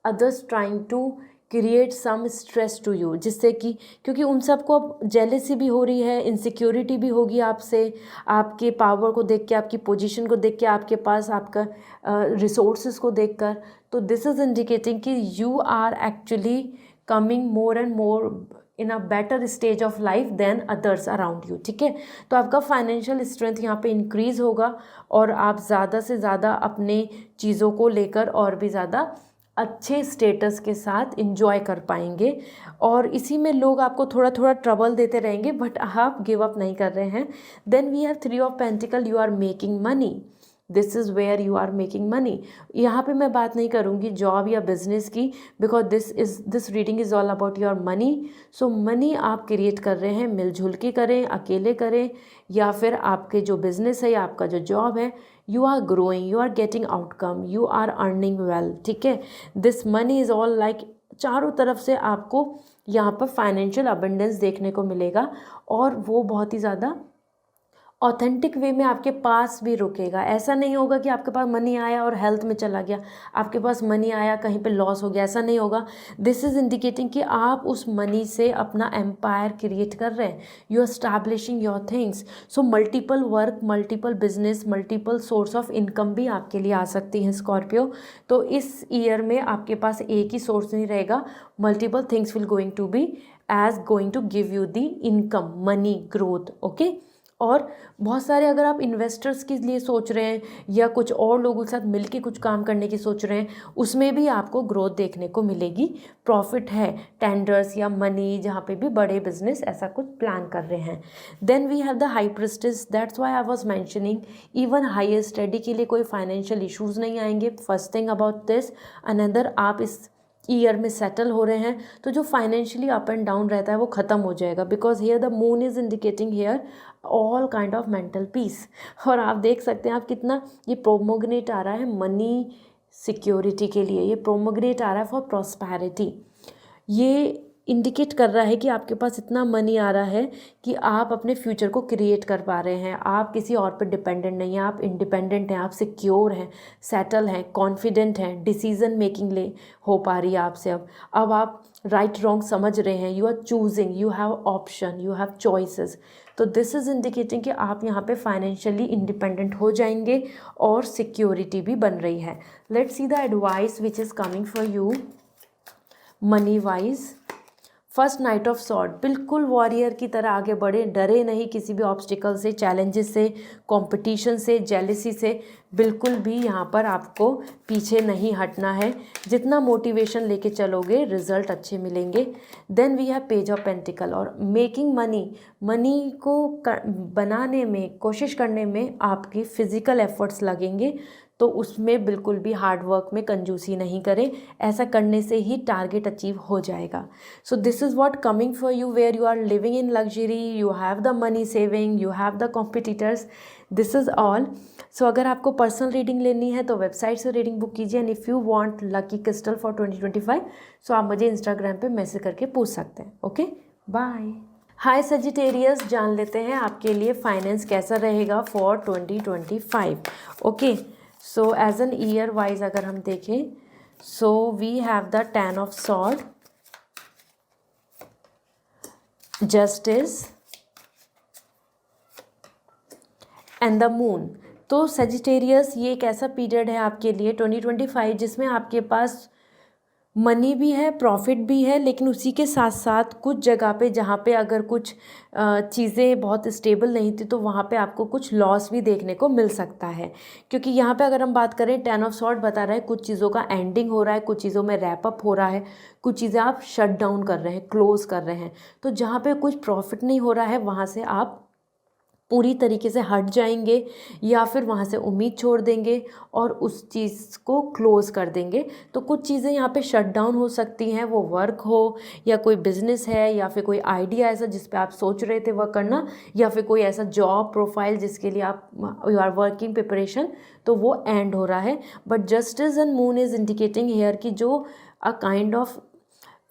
others trying to create some stress to you, जिससे कि क्योंकि उन सबको अब जेलेसी भी हो रही है, इनसिक्योरिटी भी होगी आपसे, आपके पावर को देख के, आपकी पोजीशन को देख के, आपके पास आपका रिसोर्सेज को देखकर। तो दिस इज़ इंडिकेटिंग कि you are actually coming more and more in a better stage of life than others around you. ठीक है, तो आपका फाइनेंशियल स्ट्रेंथ यहाँ पे इंक्रीज़ होगा और आप ज़्यादा से ज़्यादा अपने चीज़ों को लेकर और भी ज़्यादा अच्छे स्टेटस के साथ इंजॉय कर पाएंगे। और इसी में लोग आपको थोड़ा थोड़ा ट्रबल देते रहेंगे बट आप गिव अप नहीं कर रहे हैं। Then we have 3 of pentacle, you are making money, this is where you are making money. यहाँ पे मैं बात नहीं करूँगी जॉब या बिजनेस की, because this reading is all about your money. So money आप क्रिएट कर रहे हैं, मिलजुल के करें, अकेले करें, या फिर आपके जो बिजनेस है या आपका जो जॉब है, you are growing, you are getting outcome, you are earning well. ठीक है, this money is all like चारों तरफ से आपको यहाँ पर फाइनेंशियल अबंडेंस देखने को मिलेगा और वो बहुत ही ज़्यादा ऑथेंटिक वे में आपके पास भी रुकेगा। ऐसा नहीं होगा कि आपके पास मनी आया और हेल्थ में चला गया, आपके पास मनी आया कहीं पे लॉस हो गया, ऐसा नहीं होगा। दिस इज़ इंडिकेटिंग कि आप उस मनी से अपना एम्पायर क्रिएट कर रहे हैं, you are establishing your things. So multiple work, multiple business, multiple source of income भी आपके लिए आ सकती हैं स्कॉर्पियो। तो इस ईयर में आपके पास एक ही सोर्स नहीं रहेगा, multiple things will going to be as going to give you the income, money, growth. Okay, और बहुत सारे अगर आप इन्वेस्टर्स के लिए सोच रहे हैं या कुछ और लोगों के साथ मिलके कुछ काम करने की सोच रहे हैं, उसमें भी आपको ग्रोथ देखने को मिलेगी, प्रॉफिट है, टेंडर्स या मनी, जहाँ पे भी बड़े बिजनेस ऐसा कुछ प्लान कर रहे हैं। Then we have the high priestess, that's why I was mentioning even higher study के लिए कोई फाइनेंशियल इश्यूज़ नहीं आएंगे। First thing about this, another आप इस ईयर में सेटल हो रहे हैं तो जो फाइनेंशियली अप एंड डाउन रहता है वो ख़त्म हो जाएगा, because here the moon is indicating here all kind of mental peace. और आप देख सकते हैं आप कितना ये प्रोमोग्रेनेट आ रहा है मनी सिक्योरिटी के लिए, ये प्रोमोग्रेनेट आ रहा है फॉर प्रॉस्पेरिटी। ये इंडिकेट कर रहा है कि आपके पास इतना मनी आ रहा है कि आप अपने फ्यूचर को क्रिएट कर पा रहे हैं, आप किसी और पर डिपेंडेंट नहीं हैं, आप इंडिपेंडेंट हैं, आप सिक्योर हैं, सेटल हैं, कॉन्फिडेंट हैं, डिसीजन मेकिंग ले हो पा रही है आपसे। अब आप राइट रॉन्ग समझ रहे हैं, you are choosing, you have option, you have choices. तो दिस इज़ इंडिकेटिंग कि आप यहाँ पे फाइनेंशियली इंडिपेंडेंट हो जाएंगे और सिक्योरिटी भी बन रही है। Let's see the advice which is coming for you money wise. First, night of sword, बिल्कुल वॉरियर की तरह आगे बढ़े, डरे नहीं किसी भी ऑब्स्टिकल से, चैलेंजेस से, कंपटीशन से, जेलिसी से, बिल्कुल भी यहाँ पर आपको पीछे नहीं हटना है। जितना मोटिवेशन लेके चलोगे रिजल्ट अच्छे मिलेंगे। Then we have page of pentacle और मेकिंग मनी, मनी को बनाने में, कोशिश करने में आपके फिजिकल एफर्ट्स लगेंगे, तो उसमें बिल्कुल भी हार्ड वर्क में कंजूसी नहीं करें, ऐसा करने से ही टारगेट अचीव हो जाएगा। So this is what coming for you, where you are living in luxury, you have the money saving, you have the competitors, this is all. So अगर आपको पर्सनल रीडिंग लेनी है तो वेबसाइट से रीडिंग बुक कीजिए। And if you want lucky crystal for 2025 so आप मुझे इंस्टाग्राम पे मैसेज करके पूछ सकते हैं। Okay, bye. हाय सजिटेरियस, जान लेते हैं आपके लिए फाइनेंस कैसा रहेगा for 2025। Okay, so as an year wise अगर हम देखें, so we have the 10 of sword, justice and the moon. तो सजिटेरियस, ये एक ऐसा पीरियड है आपके लिए 2025 जिसमें आपके पास मनी भी है, प्रॉफिट भी है, लेकिन उसी के साथ साथ कुछ जगह पे जहाँ पे अगर कुछ चीज़ें बहुत स्टेबल नहीं थी तो वहाँ पे आपको कुछ लॉस भी देखने को मिल सकता है। क्योंकि यहाँ पे अगर हम बात करें, 10 ऑफ सॉर्ड बता रहा है कुछ चीज़ों का एंडिंग हो रहा है, कुछ चीज़ों में रैप अप हो रहा है, कुछ चीज़ें आप शट डाउन कर रहे हैं, क्लोज कर रहे हैं। तो जहाँ पे कुछ प्रॉफिट नहीं हो रहा है वहाँ से आप पूरी तरीके से हट जाएंगे या फिर वहाँ से उम्मीद छोड़ देंगे और उस चीज़ को क्लोज़ कर देंगे। तो कुछ चीज़ें यहाँ पे शट डाउन हो सकती हैं, वो वर्क हो या कोई बिज़नेस है या फिर कोई आइडिया ऐसा जिस पे आप सोच रहे थे वर्क करना, या फिर कोई ऐसा जॉब प्रोफाइल जिसके लिए आप यू आर वर्किंग प्रिपरेशन, तो वो एंड हो रहा है। But justice and moon is indicating here कि जो अ काइंड ऑफ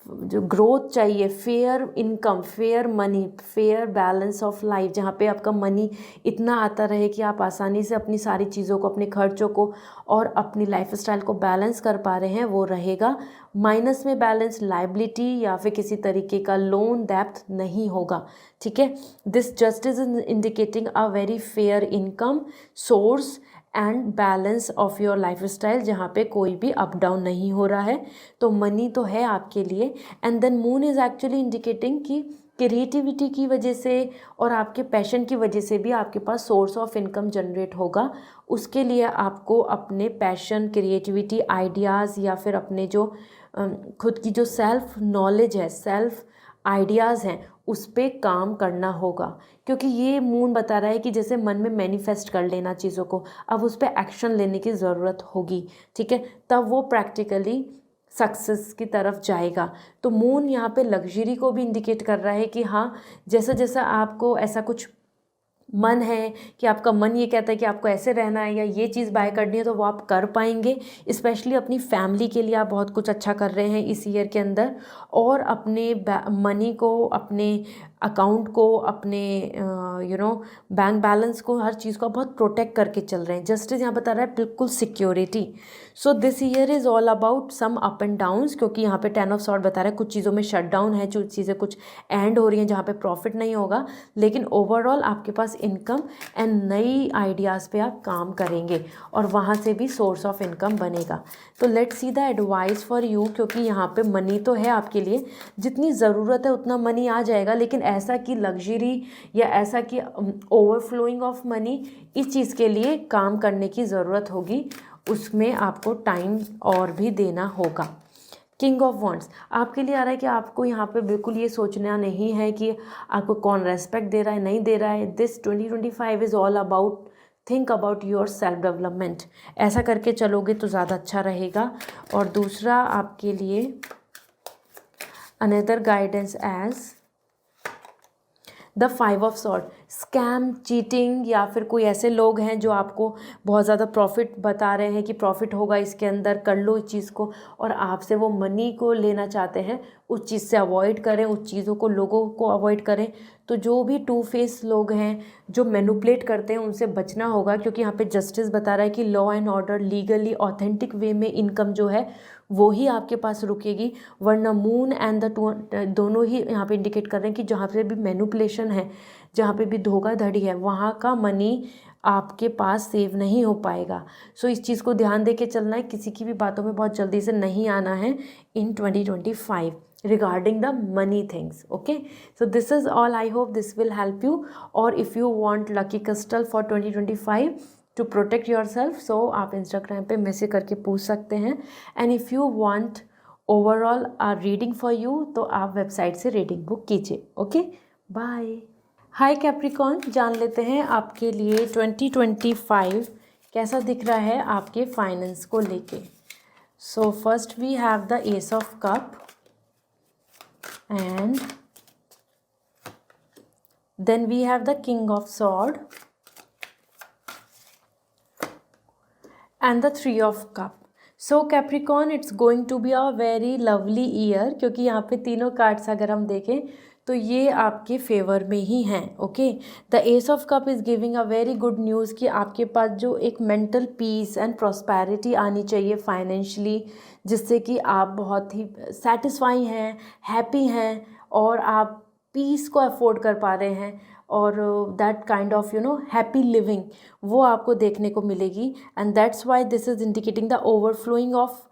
जो ग्रोथ चाहिए, fair income, fair money, fair balance of life, जहाँ पे आपका मनी इतना आता रहे कि आप आसानी से अपनी सारी चीज़ों को, अपने खर्चों को और अपनी लाइफस्टाइल को बैलेंस कर पा रहे हैं, वो रहेगा। माइनस में बैलेंस लाइबिलिटी या फिर किसी तरीके का लोन डेप्थ नहीं होगा। ठीक है, this justice is indicating a very fair income source and balance of your life style, जहाँ पे कोई भी अप डाउन नहीं हो रहा है। तो मनी तो है आपके लिए। And then moon is actually indicating कि क्रिएटिविटी की वजह से और आपके पैशन की वजह से भी आपके पास सोर्स ऑफ इनकम जनरेट होगा। उसके लिए आपको अपने पैशन, क्रिएटिविटी, आइडियाज़ या फिर अपने जो खुद की जो सेल्फ नॉलेज है, सेल्फ आइडियाज़ हैं, उस पर काम करना होगा। क्योंकि ये मून बता रहा है कि जैसे मन में मैनिफेस्ट कर लेना चीज़ों को, अब उस पर एक्शन लेने की ज़रूरत होगी। ठीक है, तब वो प्रैक्टिकली सक्सेस की तरफ जाएगा। तो मून यहाँ पे लग्जरी को भी इंडिकेट कर रहा है कि हाँ, जैसा जैसा आपको ऐसा कुछ मन है कि आपका मन ये कहता है कि आपको ऐसे रहना है या ये चीज़ बाय करनी है, तो वो आप कर पाएंगे। स्पेशली अपनी फैमिली के लिए आप बहुत कुछ अच्छा कर रहे हैं इस ईयर के अंदर, और अपने मनी को, अपने अकाउंट को, अपने बैंक बैलेंस को, हर चीज़ को बहुत प्रोटेक्ट करके चल रहे हैं। जस्टिस यहाँ बता रहा है बिल्कुल security. So this year is all about sum up and downs, क्योंकि यहाँ पे 10 ऑफ सॉर्ड बता रहा है कुछ चीज़ों में शट डाउन है, जो चीज़ें कुछ एंड हो रही हैं जहाँ पे प्रॉफिट नहीं होगा, लेकिन ओवरऑल आपके पास इनकम एंड नई आइडियाज़ पे आप काम करेंगे और वहाँ से भी सोर्स ऑफ इनकम बनेगा। तो let's see the advice for you, क्योंकि यहाँ पे मनी तो है आपके लिए, जितनी ज़रूरत है उतना मनी आ जाएगा, लेकिन ऐसा कि लग्जरी या ऐसा कि ओवरफ्लोइंग ऑफ मनी, इस चीज़ के लिए काम करने की ज़रूरत होगी, उसमें आपको टाइम और भी देना होगा। किंग ऑफ वॉन्ड्स आपके लिए आ रहा है कि आपको यहाँ पे बिल्कुल ये सोचना नहीं है कि आपको कौन रेस्पेक्ट दे रहा है, नहीं दे रहा है। This 2025 is all about think about your self development. ऐसा करके चलोगे तो ज़्यादा अच्छा रहेगा। और दूसरा आपके लिए another guidance as the 5 of sword, scam, cheating, या फिर कोई ऐसे लोग हैं जो आपको बहुत ज़्यादा प्रॉफिट बता रहे हैं कि प्रॉफिट होगा इसके अंदर, कर लो इस चीज़ को, और आपसे वो मनी को लेना चाहते हैं। उस चीज़ से अवॉइड करें, उस चीज़ों को, लोगों को अवॉइड करें। तो जो भी टू फेस लोग हैं जो मैनिपुलेट करते हैं, उनसे बचना होगा, क्योंकि यहाँ पे जस्टिस बता रहा है कि law and order, legally authentic way में इनकम जो है वो ही आपके पास रुकेगी। वरना मून एंड द दोनों ही यहाँ पे इंडिकेट कर रहे हैं कि जहाँ पे भी मैनिपुलेशन है, जहाँ पे भी धोखाधड़ी है, वहाँ का मनी आपके पास सेव नहीं हो पाएगा। सो इस चीज़ को ध्यान दे के चलना है, किसी की भी बातों में बहुत जल्दी से नहीं आना है in 2025 regarding the money things. Okay, so this is all. I hope this will help you. Or if you want lucky crystal for 2025 to protect yourself, so आप Instagram पे मैसेज करके पूछ सकते हैं। And if you want overall a reading for you, तो आप वेबसाइट से रीडिंग बुक कीजिए। Okay, bye. हाय कैप्रिकॉर्न, जान लेते हैं आपके लिए 2025 कैसा दिख रहा है आपके फाइनेंस को लेके। So first we have the ace of cup and then we have the king of sword and the three of cup. So Capricorn, it's going to be a very lovely year, क्योंकि यहाँ पे तीनों कार्ड्स अगर हम देखें तो ये आपके फेवर में ही हैं। Okay, the ace of cup is giving a very good news कि आपके पास जो एक मेंटल पीस एंड प्रॉस्पेरिटी आनी चाहिए फाइनेंशियली, जिससे कि आप बहुत ही सेटिस्फाई हैं, हैप्पी हैं और आप पीस को अफोर्ड कर पा रहे हैं और that kind of happy living वो आपको देखने को मिलेगी। And that's why this is indicating the overflowing of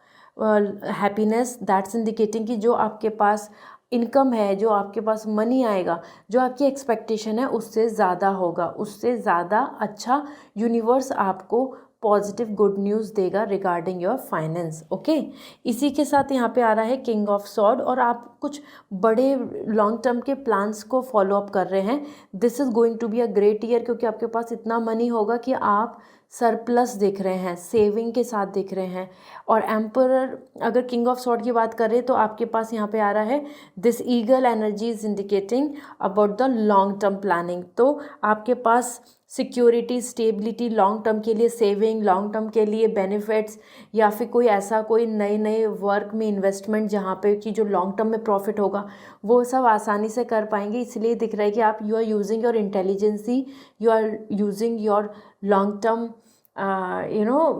happiness. That's indicating कि जो आपके पास इनकम है, जो आपके पास मनी आएगा, जो आपकी एक्सपेक्टेशन है उससे ज़्यादा होगा, उससे ज़्यादा अच्छा यूनिवर्स आपको पॉजिटिव गुड न्यूज़ देगा रिगार्डिंग योर फाइनेंस। ओके, इसी के साथ यहाँ पे आ रहा है किंग ऑफ सॉर्ड और आप कुछ बड़े लॉन्ग टर्म के प्लान्स को फॉलो अप कर रहे हैं। This is going to be a great year, क्योंकि आपके पास इतना मनी होगा कि आप सरप्लस दिख रहे हैं, सेविंग के साथ दिख रहे हैं। और एम्परर, अगर किंग ऑफ सॉर्ड की बात करें तो आपके पास यहाँ पे आ रहा है this eagle energy is indicating about the long term planning. तो आपके पास सिक्योरिटी, स्टेबिलिटी, लॉन्ग टर्म के लिए सेविंग, लॉन्ग टर्म के लिए बेनिफिट्स, या फिर कोई ऐसा कोई नए नए वर्क में इन्वेस्टमेंट जहाँ पे कि जो लॉन्ग टर्म में प्रॉफिट होगा, वो सब आसानी से कर पाएंगे। इसलिए दिख रहा है कि आप you are using your intelligence, you are using your long term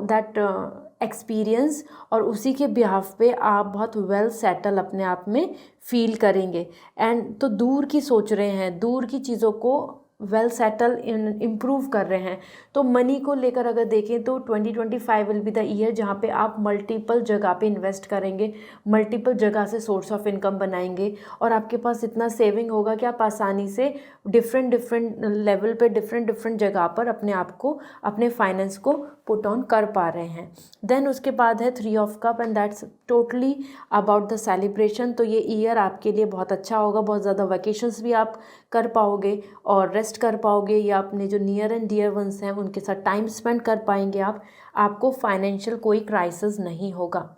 that experience, और उसी के बिहाफ पे आप बहुत वेल सेटल अपने आप में फील करेंगे। एंड तो दूर की सोच रहे हैं, दूर की चीज़ों को वेल सेटल इम्प्रूव कर रहे हैं। तो मनी को लेकर अगर देखें तो 2025 विल बी द ईयर जहाँ पे आप मल्टीपल जगह पे इन्वेस्ट करेंगे, मल्टीपल जगह से सोर्स ऑफ इनकम बनाएंगे और आपके पास इतना सेविंग होगा कि आप आसानी से डिफरेंट लेवल पे, डिफरेंट जगह पर अपने आप को, अपने फाइनेंस को पुट ऑन कर पा रहे हैं। देन उसके बाद है three of cup and that's totally about the celebration. तो ये ईयर आपके लिए बहुत अच्छा होगा, बहुत ज़्यादा वैकेशंस भी आप कर पाओगे और रेस्ट कर पाओगे, या अपने जो नियर एंड डियर वंस हैं उनके साथ टाइम स्पेंड कर पाएंगे आप। आपको फाइनेंशियल कोई क्राइसिस नहीं होगा।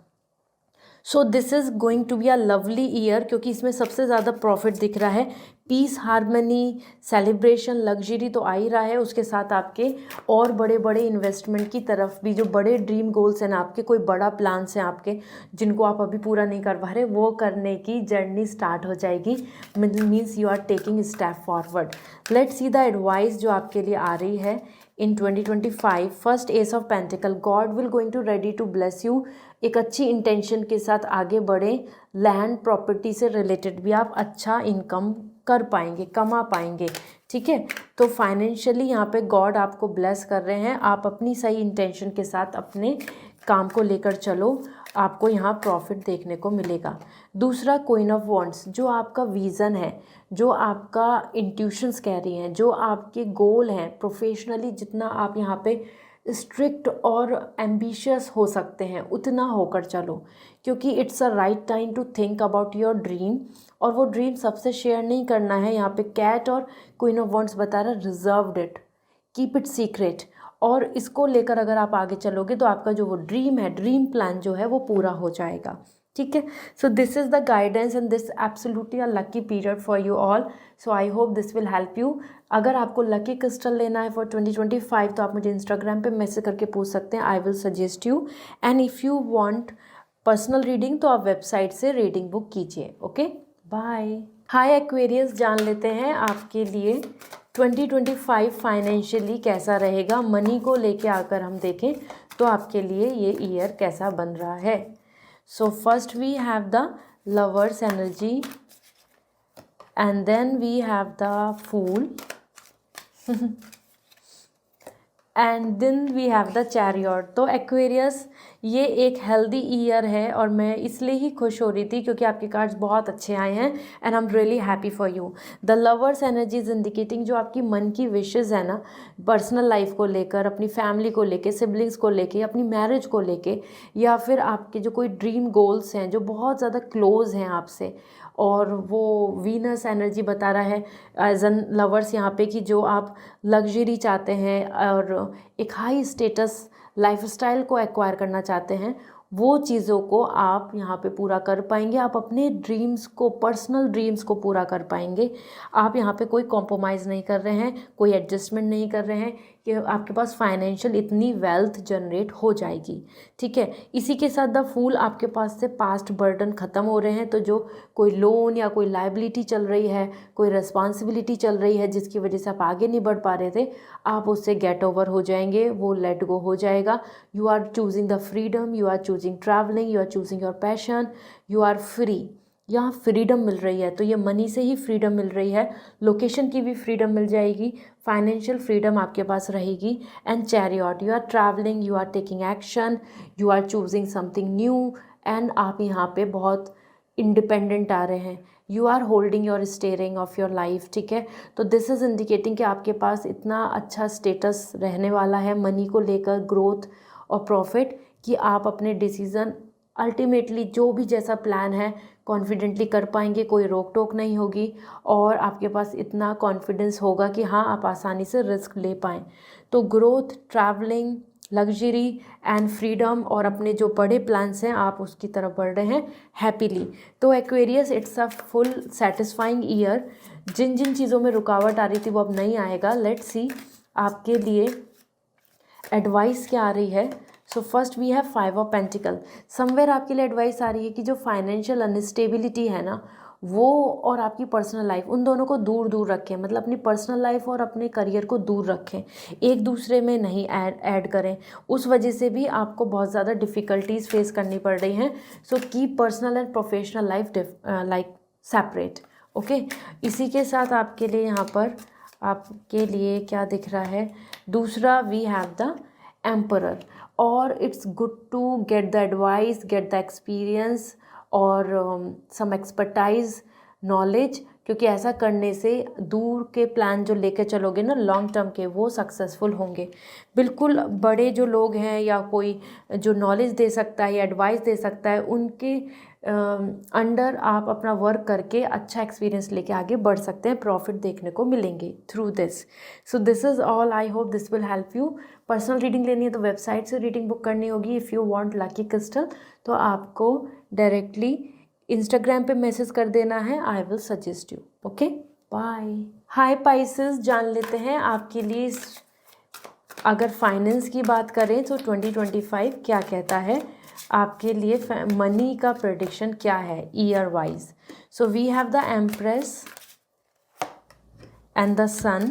So this is going to be a lovely year, क्योंकि इसमें सबसे ज़्यादा प्रॉफिट दिख रहा है। पीस, हारमनी, सेलिब्रेशन, लग्जरी तो आ ही रहा है, उसके साथ आपके और बड़े बड़े इन्वेस्टमेंट की तरफ भी, जो बड़े ड्रीम गोल्स हैं आपके, कोई बड़ा प्लान्स हैं आपके जिनको आप अभी पूरा नहीं कर पा रहे, वो करने की जर्नी स्टार्ट हो जाएगी। Means you are taking step forward. Let's see the advice जो आपके लिए आ रही है in 2025। First, ace of pentacle, God will going to ready to bless you. एक अच्छी इंटेंशन के साथ आगे बढ़े, लैंड प्रॉपर्टी से रिलेटेड भी आप अच्छा इनकम कर पाएंगे, कमा पाएंगे। ठीक है, तो फाइनेंशियली यहाँ पे गॉड आपको ब्लेस कर रहे हैं। आप अपनी सही इंटेंशन के साथ अपने काम को लेकर चलो, आपको यहाँ प्रॉफिट देखने को मिलेगा। दूसरा, क्वीन ऑफ वॉन्ड्स, जो आपका विज़न है, जो आपका इंट्यूशंस कह रही हैं, जो आपके गोल हैं प्रोफेशनली, जितना आप यहाँ पे स्ट्रिक्ट और एम्बिशियस हो सकते हैं उतना होकर चलो, क्योंकि it's a right time to think about your dream. और वो ड्रीम सबसे शेयर नहीं करना है। यहाँ पे कैट और क्वीन ऑफ वॉन्ड्स बता रहा है reserved it, keep it secret. और इसको लेकर अगर आप आगे चलोगे तो आपका जो वो ड्रीम है, ड्रीम प्लान जो है वो पूरा हो जाएगा। ठीक है, so this is the guidance and this absolutely a lucky period for you all. So I hope this will help you. अगर आपको लकी क्रिस्टल लेना है फॉर 2025 तो आप मुझे इंस्टाग्राम पे मैसेज करके पूछ सकते हैं, I will suggest you. And if you want personal reading तो आप वेबसाइट से रीडिंग बुक कीजिए। Okay, bye. हाय एक्वेरियस, जान लेते हैं आपके लिए 2025 फाइनेंशियली कैसा रहेगा। मनी को लेके आकर हम देखें तो आपके लिए ये ईयर कैसा बन रहा है। So first we have the lovers energy and then we have the fool and then we have the chariot. तो एक्वेरियस, ये एक हेल्दी ईयर है और मैं इसलिए ही खुश हो रही थी क्योंकि आपके कार्ड्स बहुत अच्छे आए हैं and I am really happy for you. The lovers energy is indicating जो आपकी मन की विशेज़ है ना, पर्सनल लाइफ को लेकर, अपनी फैमिली को लेके, सिबलिंग्स को लेके, अपनी मैरिज को लेके, या फिर आपके जो कोई ड्रीम गोल्स हैं जो बहुत ज़्यादा क्लोज हैं आपसे और वो वीनस एनर्जी बता रहा है एज एन लवर्स यहाँ पे कि जो आप लग्जरी चाहते हैं और एक हाई स्टेटस लाइफस्टाइल को एक्वायर करना चाहते हैं, वो चीज़ों को आप यहाँ पे पूरा कर पाएंगे। आप अपने ड्रीम्स को, पर्सनल ड्रीम्स को पूरा कर पाएंगे। आप यहाँ पे कोई कॉम्प्रोमाइज़ नहीं कर रहे हैं, कोई एडजस्टमेंट नहीं कर रहे हैं कि आपके पास फाइनेंशियल इतनी वेल्थ जनरेट हो जाएगी। ठीक है, इसी के साथ द फूल, आपके पास से पास्ट बर्डन ख़त्म हो रहे हैं। तो जो कोई लोन या कोई लाइबिलिटी चल रही है, कोई रिस्पॉन्सिबिलिटी चल रही है जिसकी वजह से आप आगे नहीं बढ़ पा रहे थे, आप उससे गेट ओवर हो जाएंगे, वो लेट गो हो जाएगा। You are choosing the freedom, you are choosing travelling, you are choosing your passion, you are free. यहाँ फ्रीडम मिल रही है, तो ये मनी से ही फ्रीडम मिल रही है, लोकेशन की भी फ्रीडम मिल जाएगी, फाइनेंशियल फ्रीडम आपके पास रहेगी। And chariot, you are travelling, you are taking action, you are choosing something new, and आप यहाँ पे बहुत इंडिपेंडेंट आ रहे हैं। You are holding your steering of your life. ठीक है, तो दिस इज़ इंडिकेटिंग कि आपके पास इतना अच्छा स्टेटस रहने वाला है मनी को लेकर, ग्रोथ और प्रॉफिट, कि आप अपने डिसीज़न अल्टीमेटली जो भी जैसा प्लान है कॉन्फिडेंटली कर पाएंगे, कोई रोक टोक नहीं होगी, और आपके पास इतना कॉन्फिडेंस होगा कि हाँ आप आसानी से रिस्क ले पाएँ। तो growth, travelling, luxury and freedom और अपने जो बड़े प्लान्स हैं आप उसकी तरफ बढ़ रहे हैं हैप्पीली। तो Aquarius, it's a full satisfying year. जिन जिन चीज़ों में रुकावट आ रही थी वो अब नहीं आएगा। लेट्स सी आपके लिए एडवाइस क्या आ रही है। So first we have 5 of pentacle. Somewhere आपके लिए एडवाइस आ रही है कि जो फाइनेंशियल अनस्टेबिलिटी है ना, वो और आपकी पर्सनल लाइफ, उन दोनों को दूर दूर रखें। मतलब अपनी पर्सनल लाइफ और अपने करियर को दूर रखें, एक दूसरे में नहीं ऐड करें। उस वजह से भी आपको बहुत ज़्यादा डिफ़िकल्टीज़ फेस करनी पड़ रही हैं। So keep personal and professional life like separate. Okay, इसी के साथ आपके लिए यहाँ पर आपके लिए क्या दिख रहा है, दूसरा वी हैव द एम्परर। और it's good to get the advice, get the experience और सम एक्सपर्टाइज नॉलेज, क्योंकि ऐसा करने से दूर के प्लान जो लेके चलोगे ना लॉन्ग टर्म के, वो सक्सेसफुल होंगे। बिल्कुल बड़े जो लोग हैं या कोई जो नॉलेज दे सकता है या एडवाइस दे सकता है, उनके अंडर आप अपना वर्क करके अच्छा एक्सपीरियंस लेके आगे बढ़ सकते हैं, प्रॉफिट देखने को मिलेंगे through this. So this is all, I hope this will help you. Personal reading लेनी है तो वेबसाइट से रीडिंग बुक करनी होगी। If you want lucky crystal तो आपको डायरेक्टली इंस्टाग्राम पे मैसेज कर देना है, I will suggest you. Okay, bye. Hi Pisces, जान लेते हैं आपके लिए अगर फाइनेंस की बात करें तो 2025 क्या कहता है आपके लिए, मनी का प्रेडिक्शन क्या है year wise. So we have the empress and the sun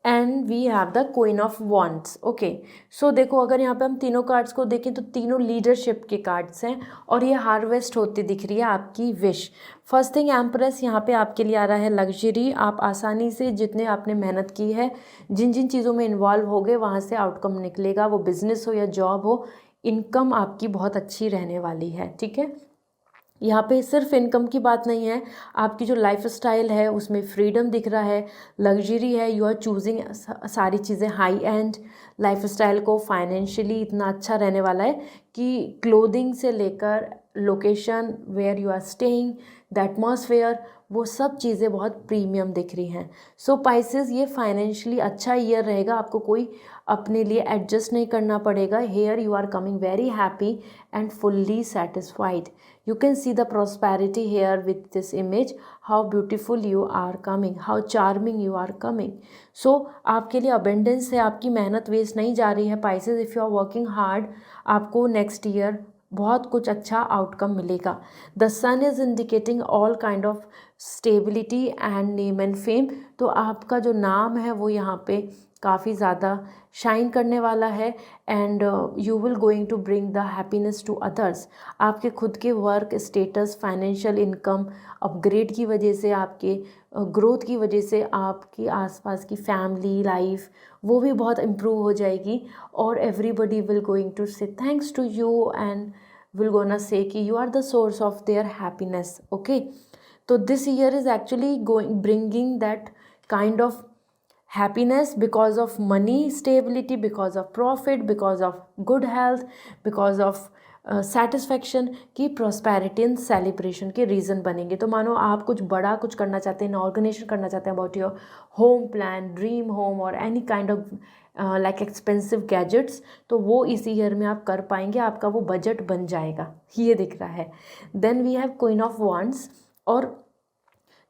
and we have the queen of wands. Okay, so देखो अगर यहाँ पे हम तीनों कार्ड्स को देखें तो तीनों लीडरशिप के कार्ड्स हैं और ये हार्वेस्ट होती दिख रही है आपकी विश। फर्स्ट थिंग एम्प्रेस यहाँ पे आपके लिए आ रहा है लग्जरी। आप आसानी से जितने आपने मेहनत की है, जिन जिन चीज़ों में इन्वॉल्व हो गए, वहाँ से आउटकम निकलेगा, वो बिजनेस हो या जॉब हो, इनकम आपकी बहुत अच्छी रहने वाली है। ठीक है, यहाँ पे सिर्फ इनकम की बात नहीं है, आपकी जो लाइफ स्टाइल है उसमें फ्रीडम दिख रहा है, लग्जरी है, यू आर चूजिंग सारी चीज़ें हाई एंड लाइफ स्टाइल को। फाइनेंशियली इतना अच्छा रहने वाला है कि क्लोथिंग से लेकर location where you are staying, the atmosphere, वो सब चीज़ें बहुत प्रीमियम दिख रही हैं। सो पाइसेस, ये फाइनेंशियली अच्छा ईयर रहेगा, आपको कोई अपने लिए एडजस्ट नहीं करना पड़ेगा। Here you are coming very happy and fully satisfied. You can see the prosperity here with this image, how beautiful you are coming, how charming you are coming. So आपके लिए abundance है, आपकी मेहनत वेस्ट नहीं जा रही है Pisces. If you are working hard, आपको नेक्स्ट ईयर बहुत कुछ अच्छा आउटकम मिलेगा। The sun is indicating all kind of stability and name and fame. तो आपका जो नाम है वो यहाँ पे काफ़ी ज़्यादा शाइन करने वाला है and you will going to bring the happiness to others. आपके खुद के work status, financial income upgrade की वजह से, आपके ग्रोथ की वजह से आपकी आसपास की फैमिली लाइफ वो भी बहुत इम्प्रूव हो जाएगी और everybody will going to say thanks to you and will gonna say कि you are the source of their happiness. Okay, तो this year is actually going bringing that kind of happiness because of money stability, because of profit, because of good health, because of satisfaction की प्रॉस्पेरिटी एंड सेलिब्रेशन के रीज़न बनेंगे। तो मानो आप कुछ बड़ा कुछ करना चाहते हैं, ऑर्गेनाइजेशन करना चाहते हैं about your home plan, dream home और any kind of like expensive gadgets, तो वो इस ईयर में आप कर पाएंगे, आपका वो बजट बन जाएगा, ये दिख रहा है। Then we have queen of wands, और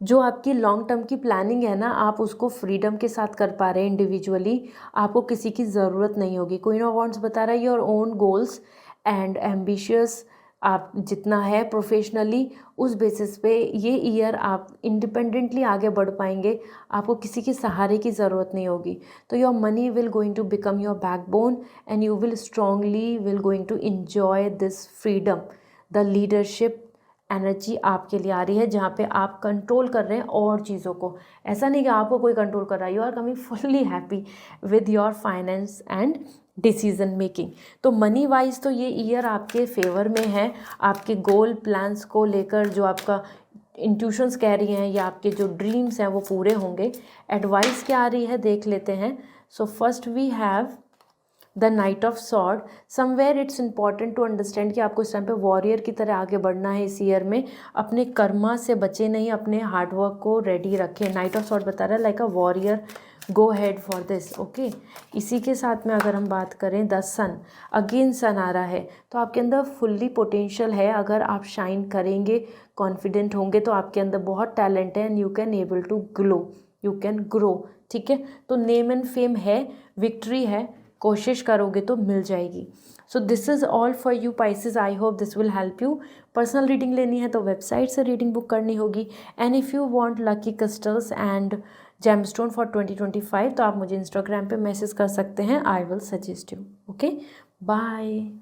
जो आपकी लॉन्ग टर्म की प्लानिंग है ना, आप उसको फ्रीडम के साथ कर पा रहे हैं इंडिविजुअली, आपको किसी की ज़रूरत नहीं होगी। क्वीन ऑफ वांड्स बता रहा है your own goals and ambitious, आप जितना है प्रोफेशनली उस बेसिस पे ये ईयर आप इंडिपेंडेंटली आगे बढ़ पाएंगे, आपको किसी के सहारे की ज़रूरत नहीं होगी। तो your money will going to become your backbone and you will strongly will going to enjoy this freedom. The leadership energy आपके लिए आ रही है जहाँ पे आप कंट्रोल कर रहे हैं और चीज़ों को, ऐसा नहीं कि आपको कोई कंट्रोल कर रहा है। You are coming fully happy with your finance and decision making. तो मनी वाइज तो ये ईयर आपके फेवर में है, आपके गोल प्लान्स को लेकर जो आपका इंट्यूशंस कह रही हैं या आपके जो ड्रीम्स हैं वो पूरे होंगे। एडवाइस क्या आ रही है देख लेते हैं। So first we have the knight of sword. Somewhere it's important to understand कि आपको इस टाइम पे वॉरियर की तरह आगे बढ़ना है इस ईयर में, अपने कर्मा से बचे नहीं, अपने हार्डवर्क को रेडी रखें। नाइट ऑफ सॉर्ड बता रहा है like a warrior go head for this, okay. इसी के साथ में अगर हम बात करें द सन, अगेन सन आ रहा है, तो आपके अंदर फुल्ली पोटेंशियल है। अगर आप शाइन करेंगे, कॉन्फिडेंट होंगे तो आपके अंदर बहुत टैलेंट है and you can able to glow, you can grow, ठीक है। तो नेम एंड फेम है, विक्ट्री है, कोशिश करोगे तो मिल जाएगी। So this is all for you Pisces, I hope this will help you. Personal reading लेनी है तो वेबसाइट से रीडिंग बुक करनी होगी। And if you want lucky crystals and gemstone for 2025 तो आप मुझे इंस्टाग्राम पे मैसेज कर सकते हैं, I will suggest you, okay. Bye.